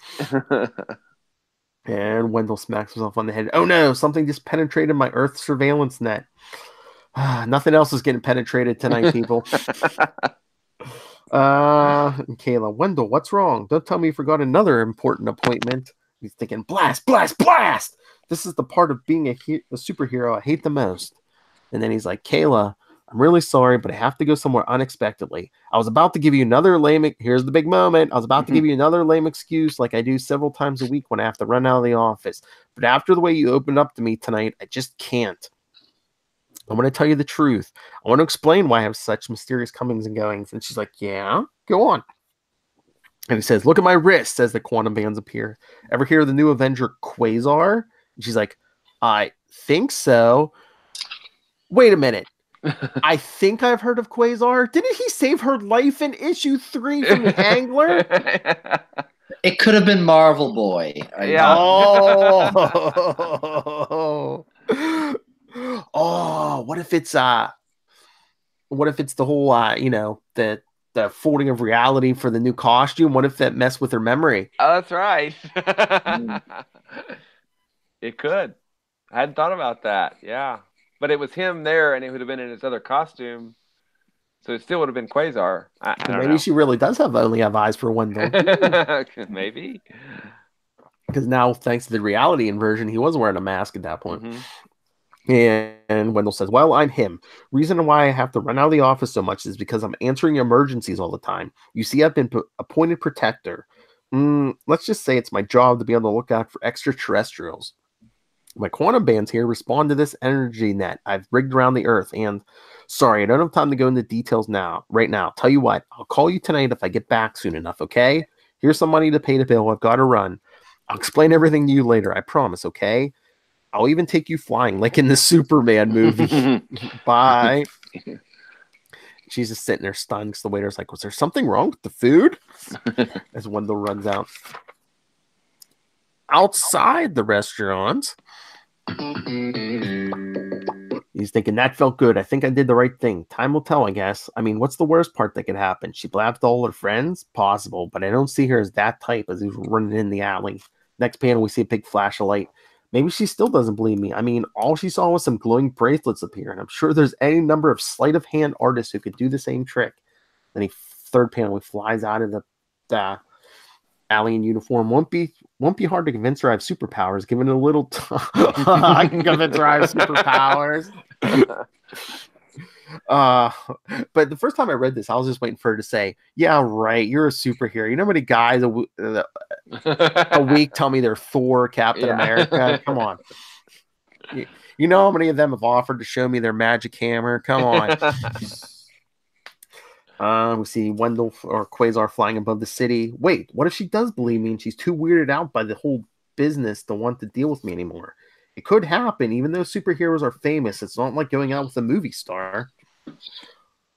And Wendell smacks himself on the head. Oh no, something just penetrated my Earth surveillance net. Nothing else is getting penetrated tonight, people. Kayla, Wendell, what's wrong? Don't tell me you forgot another important appointment. He's thinking, blast, blast, blast! This is the part of being a superhero I hate the most. And then he's like, Kayla, I'm really sorry, but I have to go somewhere unexpectedly. I was about to give you another lame... Here's the big moment. I was about to give you another lame excuse like I do several times a week when I have to run out of the office. But after the way you opened up to me tonight, I just can't. I want to tell you the truth. I want to explain why I have such mysterious comings and goings. And she's like, yeah, go on. And he says, look at my wrist as the quantum bands appear. Ever hear of the new Avenger Quasar? And she's like, I think so. Wait a minute. I think I've heard of Quasar. Didn't he save her life in issue 3 from the Angler? It could have been Marvel Boy. Yeah. Oh, what if it's the whole the folding of reality for the new costume? What if that messed with her memory? Oh, that's right. It could. I hadn't thought about that. Yeah. But it was him there, and it would have been in his other costume. So it still would have been Quasar. I don't Maybe know. she really does only have eyes for Wendell. Maybe. Because now, thanks to the reality inversion, he was wearing a mask at that point. And Wendell says, well, I'm him. Reason why I have to run out of the office so much is because I'm answering emergencies all the time. You see, I've been appointed protector. Let's just say it's my job to be on the lookout for extraterrestrials. My quantum bands here respond to this energy net I've rigged around the Earth. And sorry, I don't have time to go into details right now. Tell you what, I'll call you tonight if I get back soon enough, okay? Here's some money to pay the bill. I've got to run. I'll explain everything to you later, I promise, okay? I'll even take you flying, like in the Superman movie. Bye. She's just sitting there stunned because the waiter's like, was there something wrong with the food? As Wendell runs out. Outside the restaurant, He's thinking, that felt good. I think I did the right thing. Time will tell, I guess. I mean, what's the worst part that could happen? She blabbed to all her friends? Possible, but I don't see her as that type as he's running in the alley. Next panel, we see a big flash of light. Maybe she still doesn't believe me. I mean, all she saw was some glowing bracelets appear, and I'm sure there's any number of sleight of hand artists who could do the same trick. Then third panel, he flies out of the alley in uniform. Won't be hard to convince her I have superpowers. Given it a little I can convince her I have superpowers. But the first time I read this, I was just waiting for her to say, "Yeah, right. You're a superhero." You know how many guys a week tell me they're Thor, Captain America? Come on. You know how many of them have offered to show me their magic hammer? Come on. We see Wendell or Quasar flying above the city. Wait, what if she does believe me and she's too weirded out by the whole business to want to deal with me anymore? It could happen, even though superheroes are famous. It's not like going out with a movie star.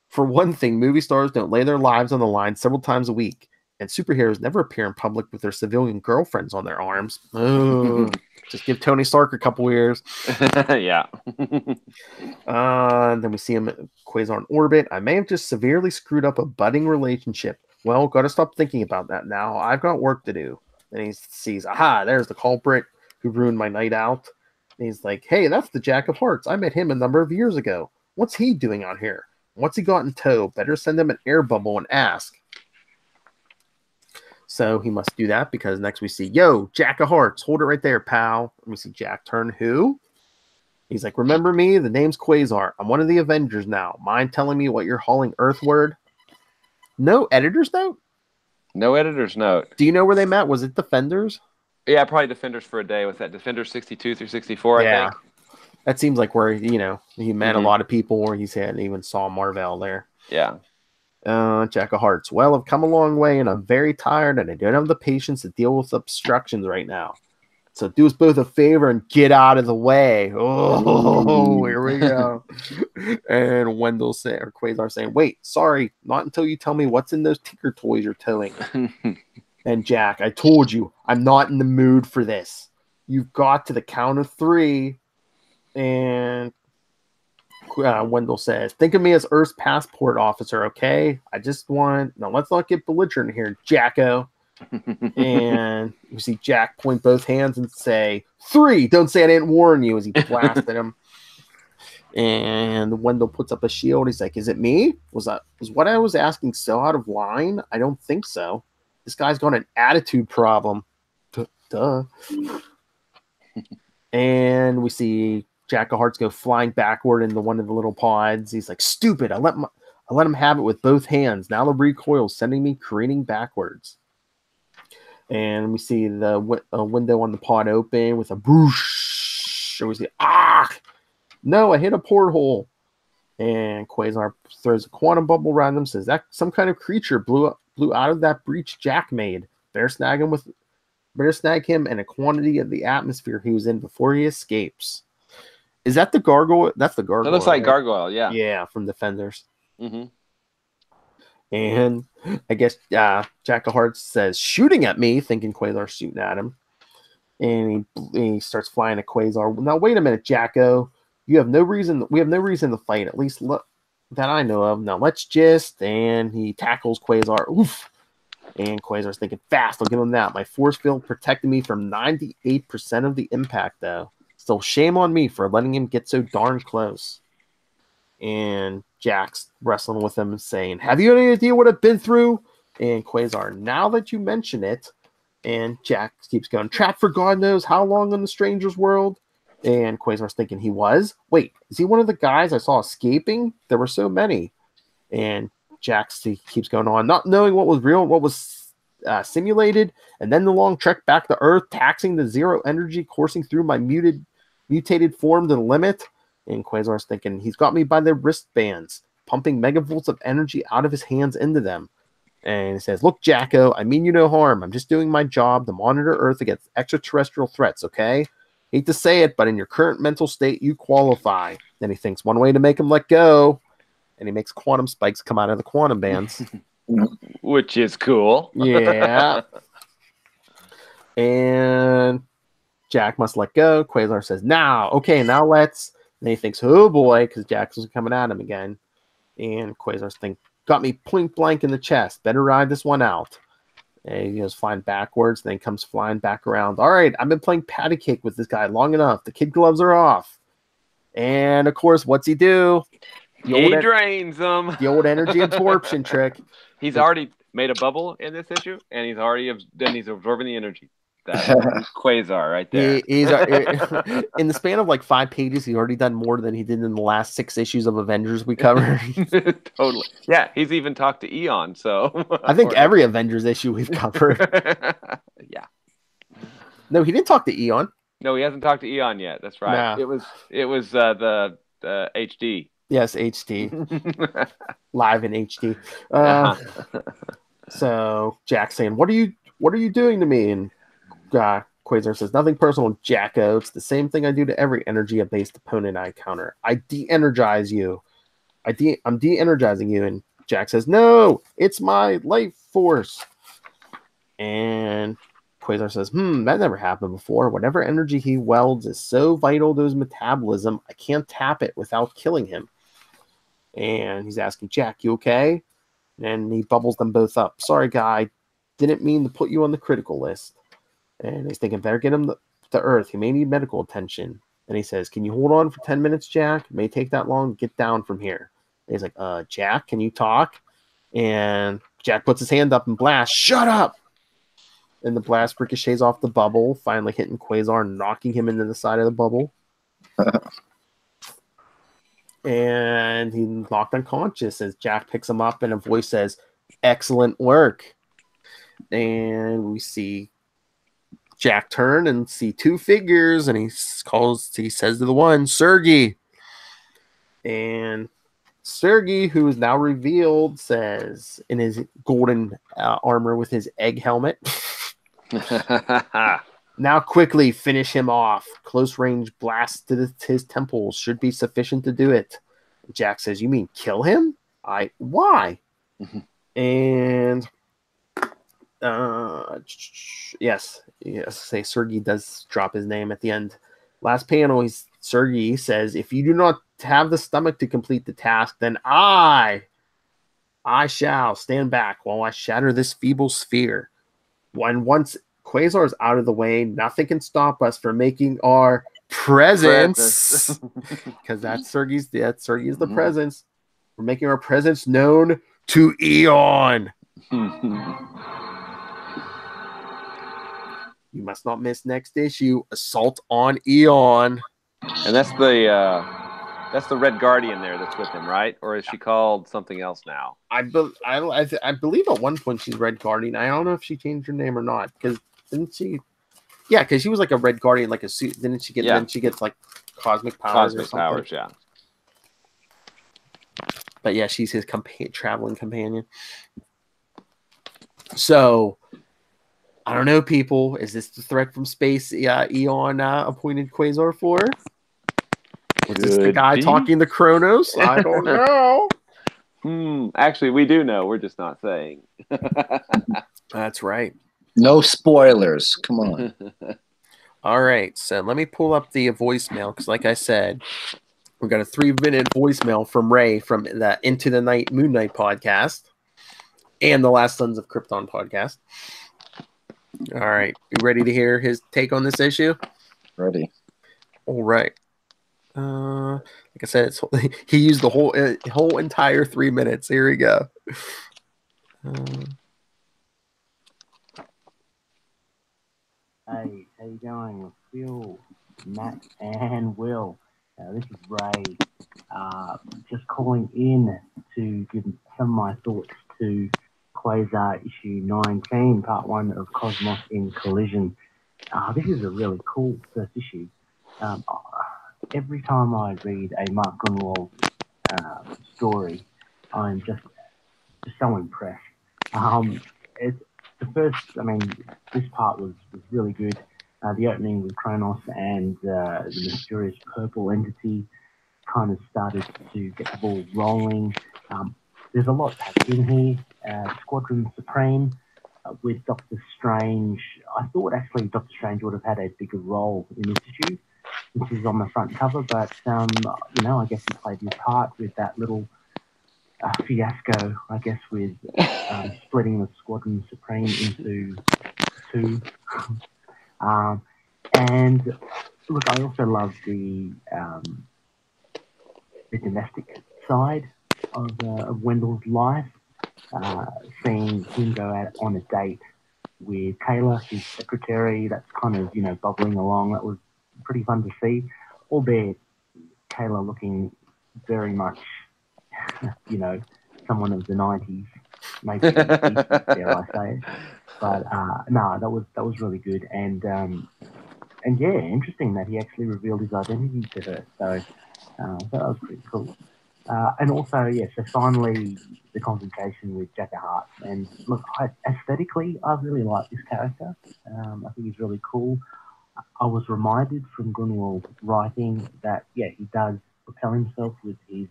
For one thing, movie stars don't lay their lives on the line several times a week, and superheroes never appear in public with their civilian girlfriends on their arms. Oh, just give Tony Stark a couple years. Yeah. Then we see him, Quasar in orbit. I may have just severely screwed up a budding relationship. Well, gotta stop thinking about that now. I've got work to do. Then he sees, aha, there's the culprit who ruined my night out. And he's like, hey, that's the Jack of Hearts. I met him a number of years ago. What's he doing out here? What's he got in tow? Better send him an air bubble and ask. So he must do that because next we see, yo, Jack of Hearts. Hold it right there, pal. And we see Jack turn who? He's like, remember me? The name's Quasar. I'm one of the Avengers now. Mind telling me what you're hauling earthward? No editor's note? No editor's note. Do you know where they met? Was it Defenders? Yeah, probably Defenders for a day. Was that Defenders 62 through 64, I think? That seems like where, he met a lot of people, or he said even saw Marvel there. Yeah. Jack of Hearts. Well, I've come a long way, and I'm very tired, and I don't have the patience to deal with obstructions right now. So do us both a favor and get out of the way. Oh, here we go. And Wendell or Quasar saying, wait, sorry, not until you tell me what's in those Tinker toys you're towing. And Jack, I told you, I'm not in the mood for this. You've got to the count of 3. And Wendell says, think of me as Earth's passport officer, okay? Now let's not get belligerent here, Jacko. And you see Jack point both hands and say, 3, don't say I didn't warn you, as he blasted him. And Wendell puts up a shield. He's like, is it me? Was what I was asking so out of line? I don't think so. This guy's got an attitude problem. Duh. And we see Jack of Hearts go flying backward into one of the little pods. He's like, stupid. I let him have it with both hands. Now the recoil's sending me careening backwards. And we see the window on the pod open with a boosh. And we see, no, I hit a porthole. And Quasar throws a quantum bubble around them, says that some kind of creature blew out of that breach Jack made. Better snag him and a quantity of the atmosphere he was in before he escapes. Is that the gargoyle? That's the gargoyle. It looks like right? Gargoyle, yeah. Yeah, from Defenders. Mm-hmm. And I guess Jack of Hearts says, shooting at me, thinking Quasar's shooting at him. And he starts flying at Quasar. Now, wait a minute, Jacko. We have no reason to fight, at least that I know of. Now, let's just... And he tackles Quasar. Oof. And Quasar's thinking, fast, I'll give him that. My force field protected me from 98% of the impact, though. Still, shame on me for letting him get so darn close. And Jack's wrestling with him and saying, have you any idea what I've been through? And Quasar, now that you mention it. And Jack keeps going, trapped for God knows how long in the stranger's world. And Quasar's thinking he was. Wait, is he one of the guys I saw escaping? There were so many. And Jack keeps going on, not knowing what was real and what was simulated. And then the long trek back to Earth, taxing the zero energy coursing through my mutated form to the limit. And Quasar's thinking, he's got me by the wristbands, pumping megavolts of energy out of his hands into them. And he says, look, Jacko, I mean you no harm. I'm just doing my job to monitor Earth against extraterrestrial threats, okay? Hate to say it, but in your current mental state, you qualify. Then he thinks one way to make him let go, and he makes quantum spikes come out of the quantum bands. Which is cool. Yeah. And Jack must let go. Quasar says, now, okay, now let's. And he thinks, oh boy, because Jack's coming at him again. And Quasar's think, got me point blank in the chest. Better ride this one out. And he goes flying backwards, then comes flying back around. All right, I've been playing patty cake with this guy long enough. The kid gloves are off. And of course, what's he do? He drains them. The old energy absorption trick. He's already made a bubble in this issue, and he's absorbing the energy. That's Quasar right there. He's in the span of like 5 pages, he's already done more than he did in the last 6 issues of Avengers we covered. Totally. Yeah, he's even talked to Eon. So I think every Avengers issue we've covered. Yeah. No, he didn't talk to Eon. No, he hasn't talked to Eon yet. That's right. No. It was the HD. Yes, HD. Live in HD. So Jack's saying, "What are you doing to me?" And Quasar says, "Nothing personal, Jacko. It's the same thing I do to every energy-based opponent I encounter. I de-energize you. I'm de-energizing you." And Jack says, "No, it's my life force." And Quasar says, that never happened before. Whatever energy he welds is so vital to his metabolism, I can't tap it without killing him. And he's asking, Jack, you okay? And he bubbles them both up. Sorry, guy. Didn't mean to put you on the critical list. And he's thinking, better get him to Earth. He may need medical attention. And he says, can you hold on for 10 minutes, Jack? It may take that long to get down from here. And he's like, Jack, can you talk? And Jack puts his hand up and blasts, shut up! And the blast ricochets off the bubble, finally hitting Quasar, knocking him into the side of the bubble. And he's knocked unconscious as Jack picks him up and a voice says, excellent work. And we see Jack turn and see 2 figures, and he says to the one, Sergey. And Sergey, who is now revealed, says in his golden armor with his egg helmet, now quickly finish him off. Close range blasts to his temples should be sufficient to do it. Jack says, you mean kill him? Why? And yes, say Sergey does drop his name at the end. Last panel, Sergey says, if you do not have the stomach to complete the task, then I shall stand back while I shatter this feeble sphere. Once Quasar is out of the way, nothing can stop us from making our presence. Because that's Sergey's the presence. We're making our presence known to Eon. You must not miss next issue, Assault on Eon. And that's the Red Guardian there that's with him, right? Or is she called something else now? I believe at one point she's Red Guardian. I don't know if she changed her name or not. Because didn't she? Yeah, because she was like a Red Guardian, like a suit. Didn't she get? Yeah. Then she gets like cosmic powers or something. Powers, yeah. But yeah, she's his traveling companion. So I don't know, people. Is this the threat from space? Eon appointed Quasar for? Is this the guy talking to Kronos? I don't know. Actually, we do know. We're just not saying. That's right. No spoilers. Come on. All right. So let me pull up the voicemail because, like I said, we got a 3-minute voicemail from Ray from the Into the Night Moon Knight podcast and the Last Sons of Krypton podcast. All right. You ready to hear his take on this issue? Ready. All right. Like I said, he used the whole entire 3 minutes. Here we go. Hey, how you going with Phil, Matt, and Will? This is Ray. Just calling in to give some of my thoughts to Quasar issue 19, part 1 of Cosmos in Collision. This is a really cool first issue. Every time I read a Mark Grunwald story, I'm just so impressed. This part was really good. The opening with Kronos and the mysterious purple entity kind of started to get the ball rolling. There's a lot packed in here. Squadron Supreme with Doctor Strange I thought actually Doctor Strange would have had a bigger role in this issue, which is on the front cover, but I guess he played his part with that little fiasco, I guess, with splitting the Squadron Supreme into two. And look, I also love the domestic side of Wendell's life. Seeing him go out on a date with Kayla, his secretary, that's kind of, bubbling along. That was pretty fun to see. Albeit Kayla looking very much, someone of the 90s, maybe dare I say. But no, that was really good. And yeah, interesting that he actually revealed his identity to her. So that was pretty cool. And also, so finally, the confrontation with Jack Hart. And look, aesthetically, I really like this character. I think he's really cool. I was reminded from Grunwald's writing that, he does propel himself with his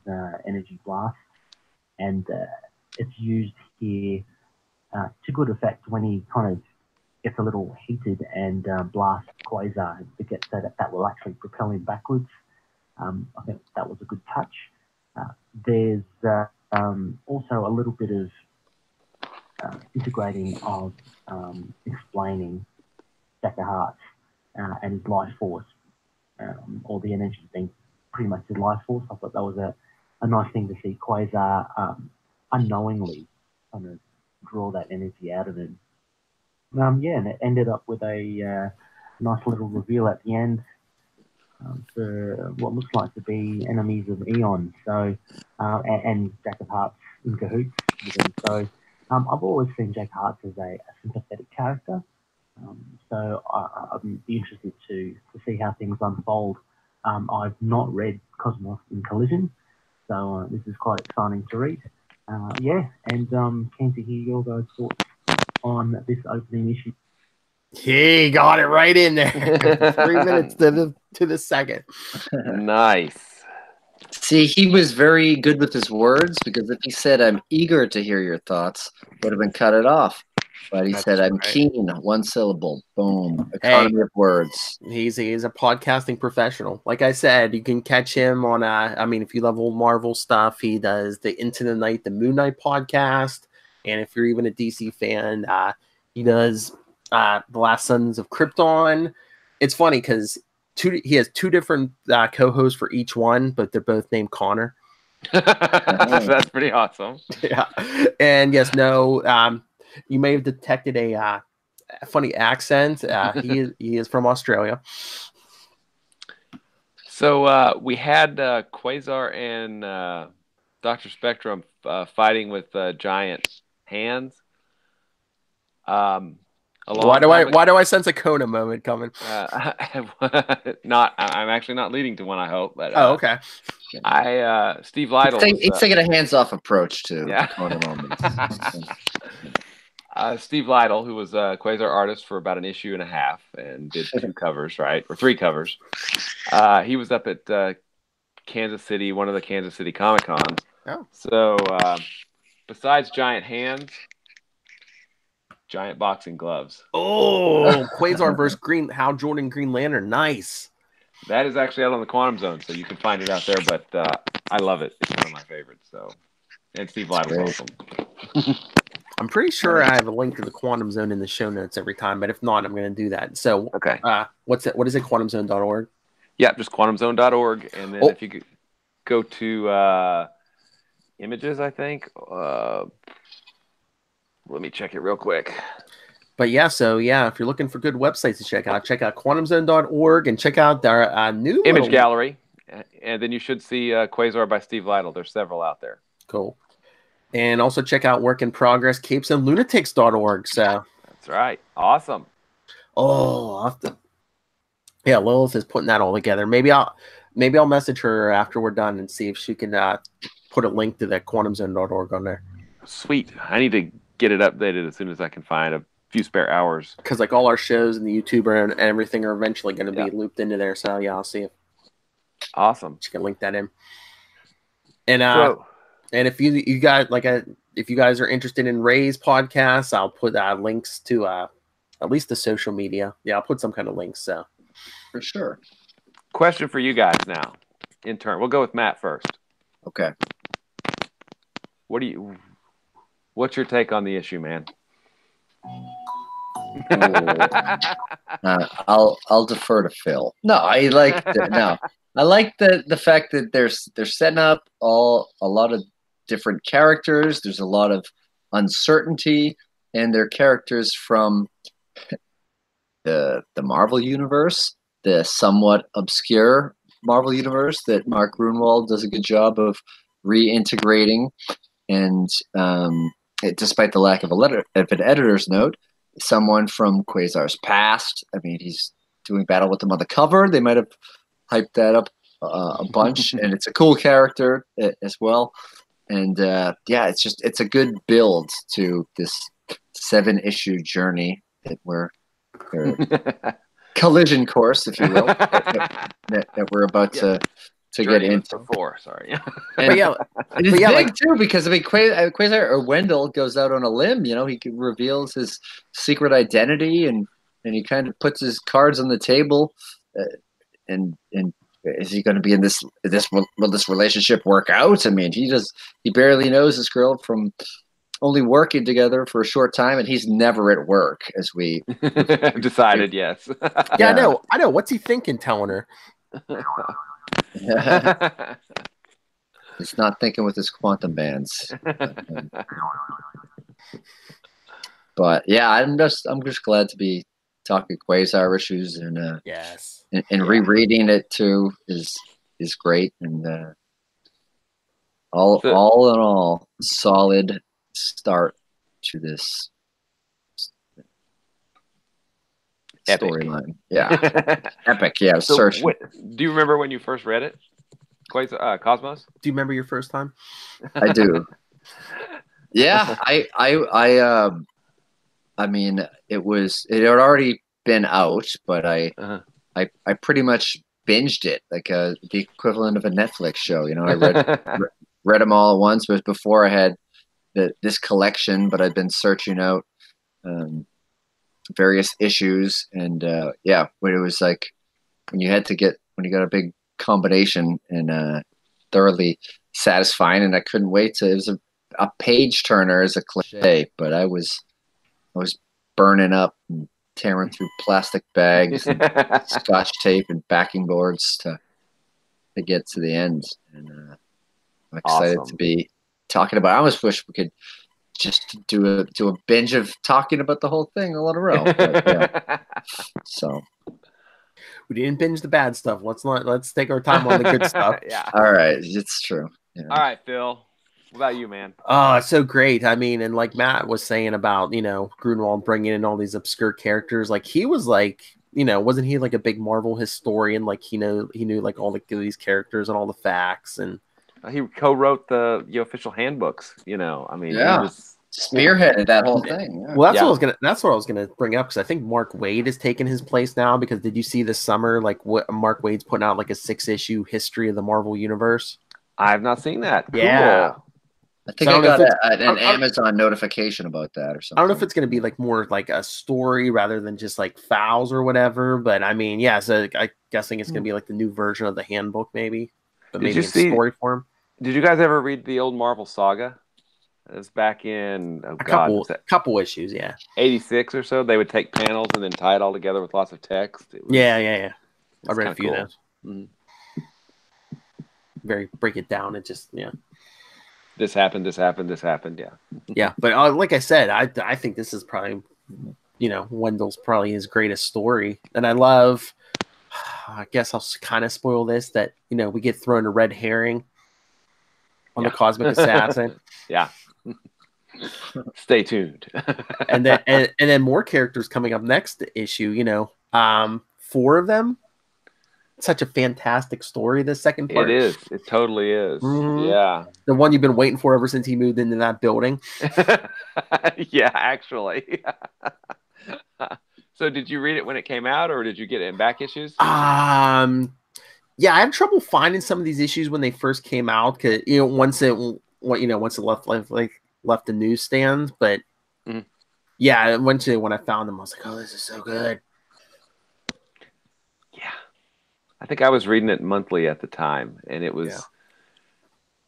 energy blast. And it's used here to good effect when he kind of gets a little heated and blasts Quasar and forgets that will actually propel him backwards. I think that was a good touch. There's also a little bit of integrating of explaining Jack Hart and his life force, or the energy being pretty much his life force. I thought that was a nice thing to see Quasar unknowingly kind of draw that energy out of him. And it ended up with a nice little reveal at the end for what looks like to be enemies of Eon. So, and Jack Hart's in cahoots with him. So, I've always seen Jack Hart as a sympathetic character. So I'd be interested to see how things unfold. I've not read Cosmos in Collision, so this is quite exciting to read. And keen to hear your guys' thoughts on this opening issue. He got it right in there. 3 minutes to the second. Nice. See, he was very good with his words, because if he said, "I'm eager to hear your thoughts," would have been cut it off. But he said, "I'm keen," one syllable. Boom. Economy of words. He's a podcasting professional. Like I said, you can catch him on, if you love old Marvel stuff, he does the Into the Night, the Moon Knight podcast. And if you're even a DC fan, he does The Last Sons of Krypton. It's funny because he has two different co-hosts for each one, but they're both named Connor. That's pretty awesome. Yeah. And yes, no, you may have detected a funny accent. He is from Australia. So we had Quasar and Dr. Spectrum fighting with giant hands. Why do I sense a Kona moment coming? I'm actually not leading to one, I hope. But okay. Steve Lytle. It's taking a hands-off approach to Kona moments. Steve Lytle, who was a Quasar artist for about an issue and a half and did 2 covers, right? Or 3 covers. He was up at Kansas City, one of the Kansas City Comic-Cons. Oh. So besides giant hands, giant boxing gloves. Oh, Quasar versus Hal Jordan Green Lantern. Nice. That is actually out on the Quantum Zone, so you can find it out there, but I love it. It's one of my favorites. And Steve Lytle's awesome. I'm pretty sure I have a link to the Quantum Zone in the show notes every time, but if not, I'm going to do that. So, okay. What is it? QuantumZone.org? Yeah, just QuantumZone.org. And then if you could go to images, I think. Let me check it real quick. But if you're looking for good websites to check out QuantumZone.org and check out our new image gallery. And then you should see Quasar by Steve Lytle. There's several out there. Cool. And also check out Work in Progress, Capes and Lunatics.org. So that's right. Awesome. Oh, Lilith is putting that all together. Maybe I'll message her after we're done and see if she can put a link to that QuantumZone.org on there. Sweet. I need to get it updated as soon as I can find a few spare hours. Because all our shows and the YouTuber and everything are eventually going to be looped into there. So I'll see if awesome. She can link that in. And if you guys if you guys are interested in Ray's podcast, I'll put links to a at least the social media. Yeah, I'll put some kind of links. So For sure. Question for you guys now. In turn, we'll go with Matt first. Okay. What's your take on the issue, man? I'll defer to Phil. No, I like the fact that they're setting up a lot of different characters. There's a lot of uncertainty, and they're characters from the Marvel universe, the somewhat obscure Marvel universe that Mark Grunwald does a good job of reintegrating. And despite the lack of an editor's note, someone from Quasar's past. I mean, he's doing battle with them on the cover. They might have hyped that up a bunch, and it's a cool character as well. And it's a good build to this 7-issue journey that we're collision course, if you will, that we're about to get into. Before, sorry. But it's big too, because I mean, Quasar or Wendell goes out on a limb. You know, he reveals his secret identity, and he kind of puts his cards on the table. And is he going to be in this? Will this relationship work out? I mean, he barely knows this girl from only working together for a short time, and he's never at work, as we decided. Yes. Yeah, I know. What's he thinking, telling her? He's not thinking with his quantum bands. But yeah, I'm just glad to be talking Quasar issues, and yes, and rereading it too is great, and all in all, solid start to this storyline. Yeah, epic. Yeah, so do you remember when you first read it, Cosmos? Do you remember your first time? I do. Yeah, I mean, it had already been out, but I pretty much binged it like the equivalent of a Netflix show. You know, I read them all at once. But before I had this collection, but I'd been searching out various issues, and when it was like when you got a big combination and thoroughly satisfying, and I couldn't wait to. It was a page turner, as a cliche, but I was burning up and tearing through plastic bags and scotch tape and backing boards to get to the end. And I'm excited to be talking about it. I almost wish we could just do a binge of talking about the whole thing all in a row. But, yeah. So we didn't binge the bad stuff. Let's take our time on the good stuff. Yeah. All right, it's true. Yeah. All right, Phil. What about you, man? Oh, it's so great. I mean, and like Matt was saying about, Grunwald bringing in all these obscure characters. Like he was like, wasn't he like a big Marvel historian? Like he knew like all these characters and all the facts, and he co-wrote the official handbooks. I mean, he was spearheaded that whole thing. Yeah. Well, that's what I was gonna bring up, because I think Mark Waid has taken his place now. Because did you see this summer like what Mark Waid's putting out, like a 6-issue history of the Marvel universe? I've not seen that. Yeah. Cool. I think I got an Amazon notification about that or something. I don't know if it's going to be like more like a story rather than just like files or whatever. But I mean, yeah, so I'm guessing it's going to be like the new version of the handbook, maybe. But maybe in story form. Did you guys ever read the old Marvel Saga? It was back in couple issues, yeah. 86 or so. They would take panels and then tie it all together with lots of text. Yeah. I read a few of those. Mm-hmm. Very break it down. It just, yeah. This happened, yeah. Yeah, but like I said, I think this is probably, Wendell's probably his greatest story. And I love, I guess I'll kind of spoil this, that, we get thrown a red herring on the Cosmic Assassin. Yeah. Stay tuned. and then more characters coming up next issue, 4 of them. Such a fantastic story, this second part. It is. It totally is. Mm-hmm. Yeah. The one you've been waiting for ever since he moved into that building. Yeah, actually. So did you read it when it came out, or did you get it in back issues? Yeah, I had trouble finding some of these issues when they first came out, because once it left the newsstands, but Yeah, eventually when I found them, I was like, oh, this is so good. Yeah. I think I was reading it monthly at the time, and it was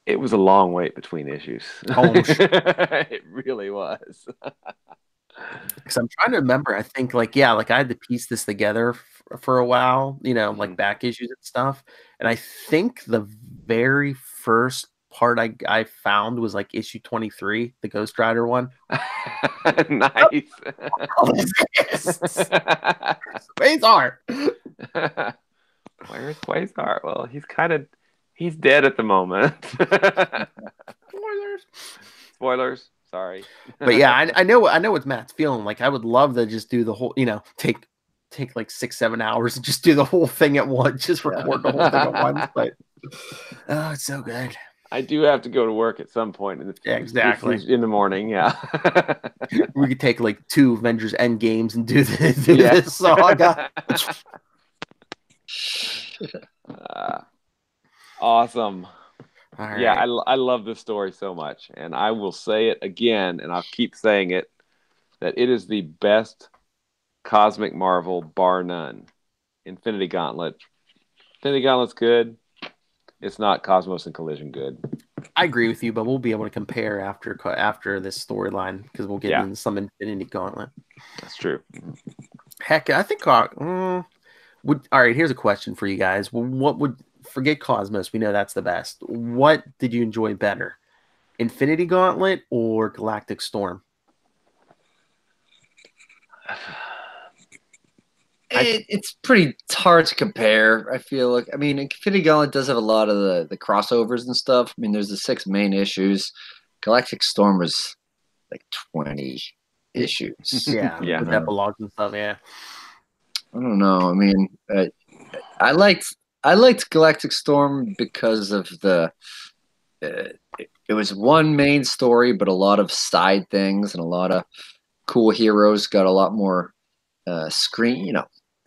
a long wait between issues. It really was. Because I'm trying to remember. I think I had to piece this together for a while, like back issues and stuff. And I think the very first part I found was like issue 23, the Ghost Rider one. Nice. Quasar. Where's Quasar? Well, he's dead at the moment. Spoilers. Sorry. But yeah, I know what Matt's feeling. Like, I would love to just do the whole, take like 6-7 hours and just do the whole thing at once, just record the whole thing at once. But oh, it's so good. I do have to go to work at some point in the morning. Yeah. We could take like 2 Avengers End games and do this saga. Awesome. Right. Yeah, I love this story so much, and I will say it again, and I'll keep saying it, that it is the best Cosmic Marvel, bar none. Infinity Gauntlet's good. It's not Cosmos and Collision good. I agree with you, but we'll be able to compare after this storyline, because we'll get into some Infinity Gauntlet. That's true. Heck, I think all right, here's a question for you guys. What would, forget Cosmos, we know that's the best. What did you enjoy better? Infinity Gauntlet or Galactic Storm? It's pretty hard to compare. I feel like, I mean, Infinity Gauntlet does have a lot of the crossovers and stuff. I mean, there's the 6 main issues. Galactic Storm was like 20 issues. Yeah, with epilogues and stuff. Yeah, I don't know. I mean, I liked Galactic Storm because of it was one main story, but a lot of side things and a lot of cool heroes got a lot more screen,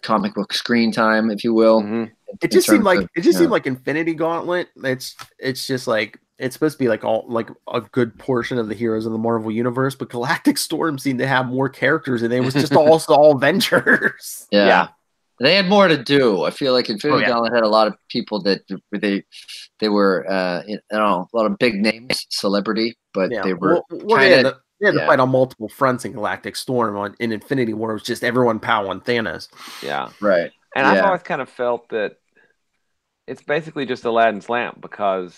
comic book screen time, if you will. Mm-hmm. It just seemed like Infinity Gauntlet. It's just like, it's supposed to be like a good portion of the heroes in the Marvel universe, but Galactic Storm seemed to have more characters, and it was just all Avengers. Yeah. They had more to do. I feel like Infinity Gauntlet had a lot of people that they were a lot of big names, celebrity, but they were they had to fight on multiple fronts in Galactic Storm. In Infinity War, it was just everyone powering Thanos. Yeah, right. And I've always kind of felt that it's basically just Aladdin's lamp, because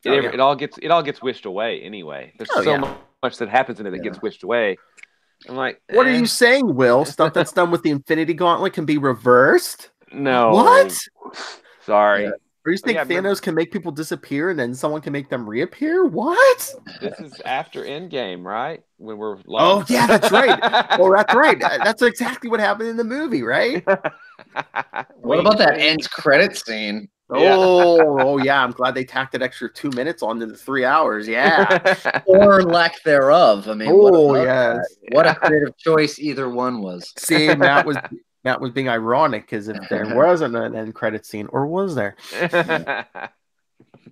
it all gets wished away anyway. There's so much that happens in it that gets wished away. I'm like, what are you saying, Will? Stuff that's done with the Infinity Gauntlet can be reversed? No. What? Sorry. Yeah. Or you think Thanos can make people disappear and then someone can make them reappear? What? This is after Endgame, right? When we're oh yeah, that's right. That's right. That's exactly what happened in the movie, right? What about that end credit scene? Oh yeah, I'm glad they tacked an extra 2 minutes onto the 3 hours. Yeah. Or lack thereof. I mean, yes. What a creative choice either one was. See, Matt was being ironic, because if there wasn't an end credit scene, or was there?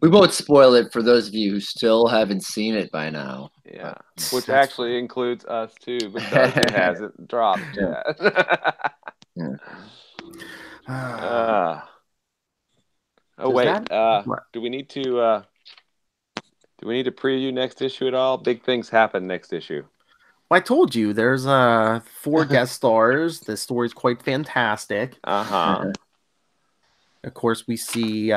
We won't spoil it for those of you who still haven't seen it by now. Yeah, which actually includes us too, because it hasn't dropped yet. Do we need to preview next issue at all? Big things happen next issue. Well, I told you there's 4 guest stars. The story's quite fantastic. Uh-huh. Of course, we see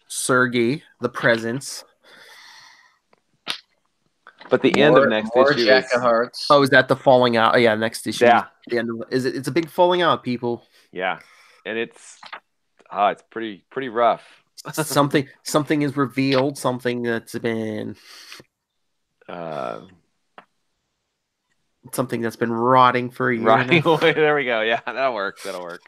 Sergei, the Presence. But the end of next issue Jack of Hearts. Oh, is that the falling out? Oh, yeah, next issue. Yeah. The end of, it's a big falling out, people. Yeah. And it's pretty rough. something is revealed, something that's been something that's been rotting for a year. There we go. Yeah, that'll work. Lord.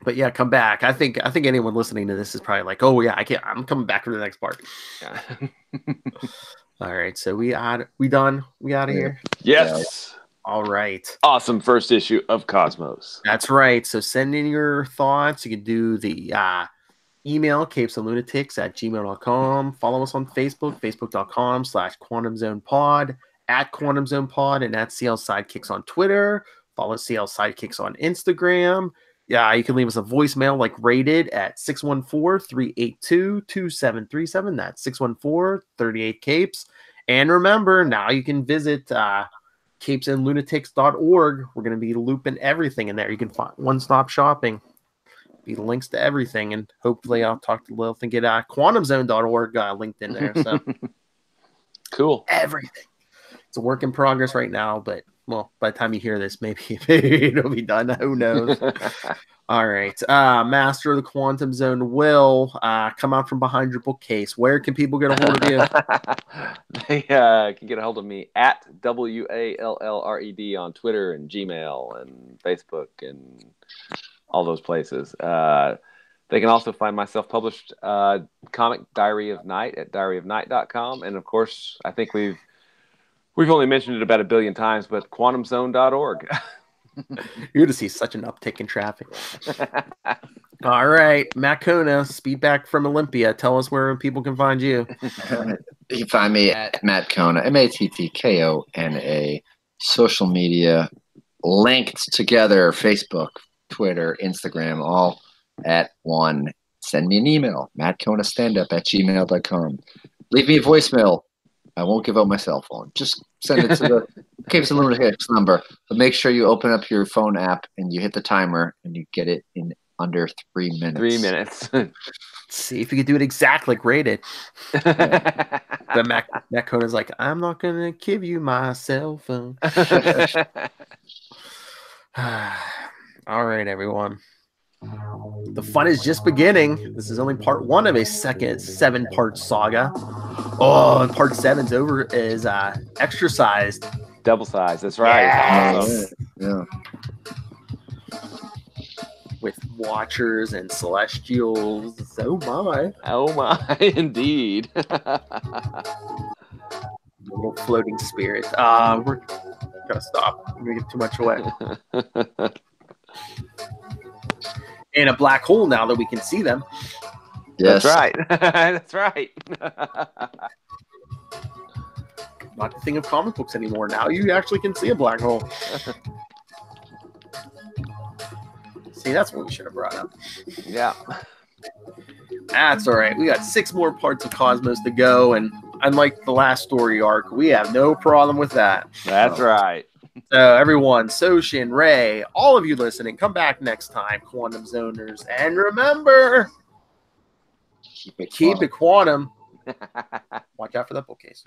But yeah, come back. I think anyone listening to this is probably like, oh yeah, I'm coming back for the next part. Yeah. All right, so we done? We out of here? Yes. All right. Awesome first issue of Cosmos. That's right. So send in your thoughts. You can do the email capesandlunatics@gmail.com. Follow us on Facebook, facebook.com/quantumzonepod, @quantumzonepod, and @CL Sidekicks on Twitter. Follow CL Sidekicks on Instagram. Yeah, you can leave us a voicemail like rated at 614-382-2737. That's 614-38-CAPES. And remember, now you can visit capesandlunatics.org. We're going to be looping everything in there. You can find one-stop shopping. Be links to everything. And hopefully I'll talk to Lilith and get quantumzone.org linked in there. So Cool. Everything. It's a work in progress right now, but well, by the time you hear this, maybe it'll be done. Who knows? All right. Master of the Quantum Zone will come out from behind your bookcase. Where can people get a hold of you? They can get a hold of me at WALLRED on Twitter and Gmail and Facebook and all those places. They can also find my self-published comic Diary of Night at diaryofnight.com. And, of course, I think we've only mentioned it about 1 billion times, but quantumzone.org. You're going to see such an uptick in traffic. All right. Matt Kona, speed back from Olympia. Tell us where people can find you. You can find me at Matt Kona, MATTKONA, social media, linked together, Facebook, Twitter, Instagram, all at one. Send me an email, mattkonastandup@gmail.com. Leave me a voicemail. I won't give out my cell phone. Just send it to the Capes and Lunatics number. But make sure you open up your phone app and you hit the timer and you get it in under 3 minutes. 3 minutes. See if you can do it exactly like rated. But Matt Kona's like, I'm not going to give you my cell phone. All right, everyone. The fun is just beginning. This is only part 1 of a second 7-part saga. Oh, and part 7's over is extra-sized. Double size. That's right. Yes. Yeah. With watchers and celestials. Oh my. Oh my, indeed. Little floating spirit. We're gonna stop. We're gonna give too much away. And a black hole now that we can see them. Yes. That's right. That's right. Not the thing of comic books anymore. Now you actually can see a black hole. See, that's what we should have brought up. Yeah. That's all right. We got 6 more parts of Cosmos to go, and unlike the last story arc, we have no problem with that. That's right. So everyone, Soshin, Ray, all of you listening, come back next time, Quantum Zoners. And remember, keep it quantum. Watch out for that bookcase.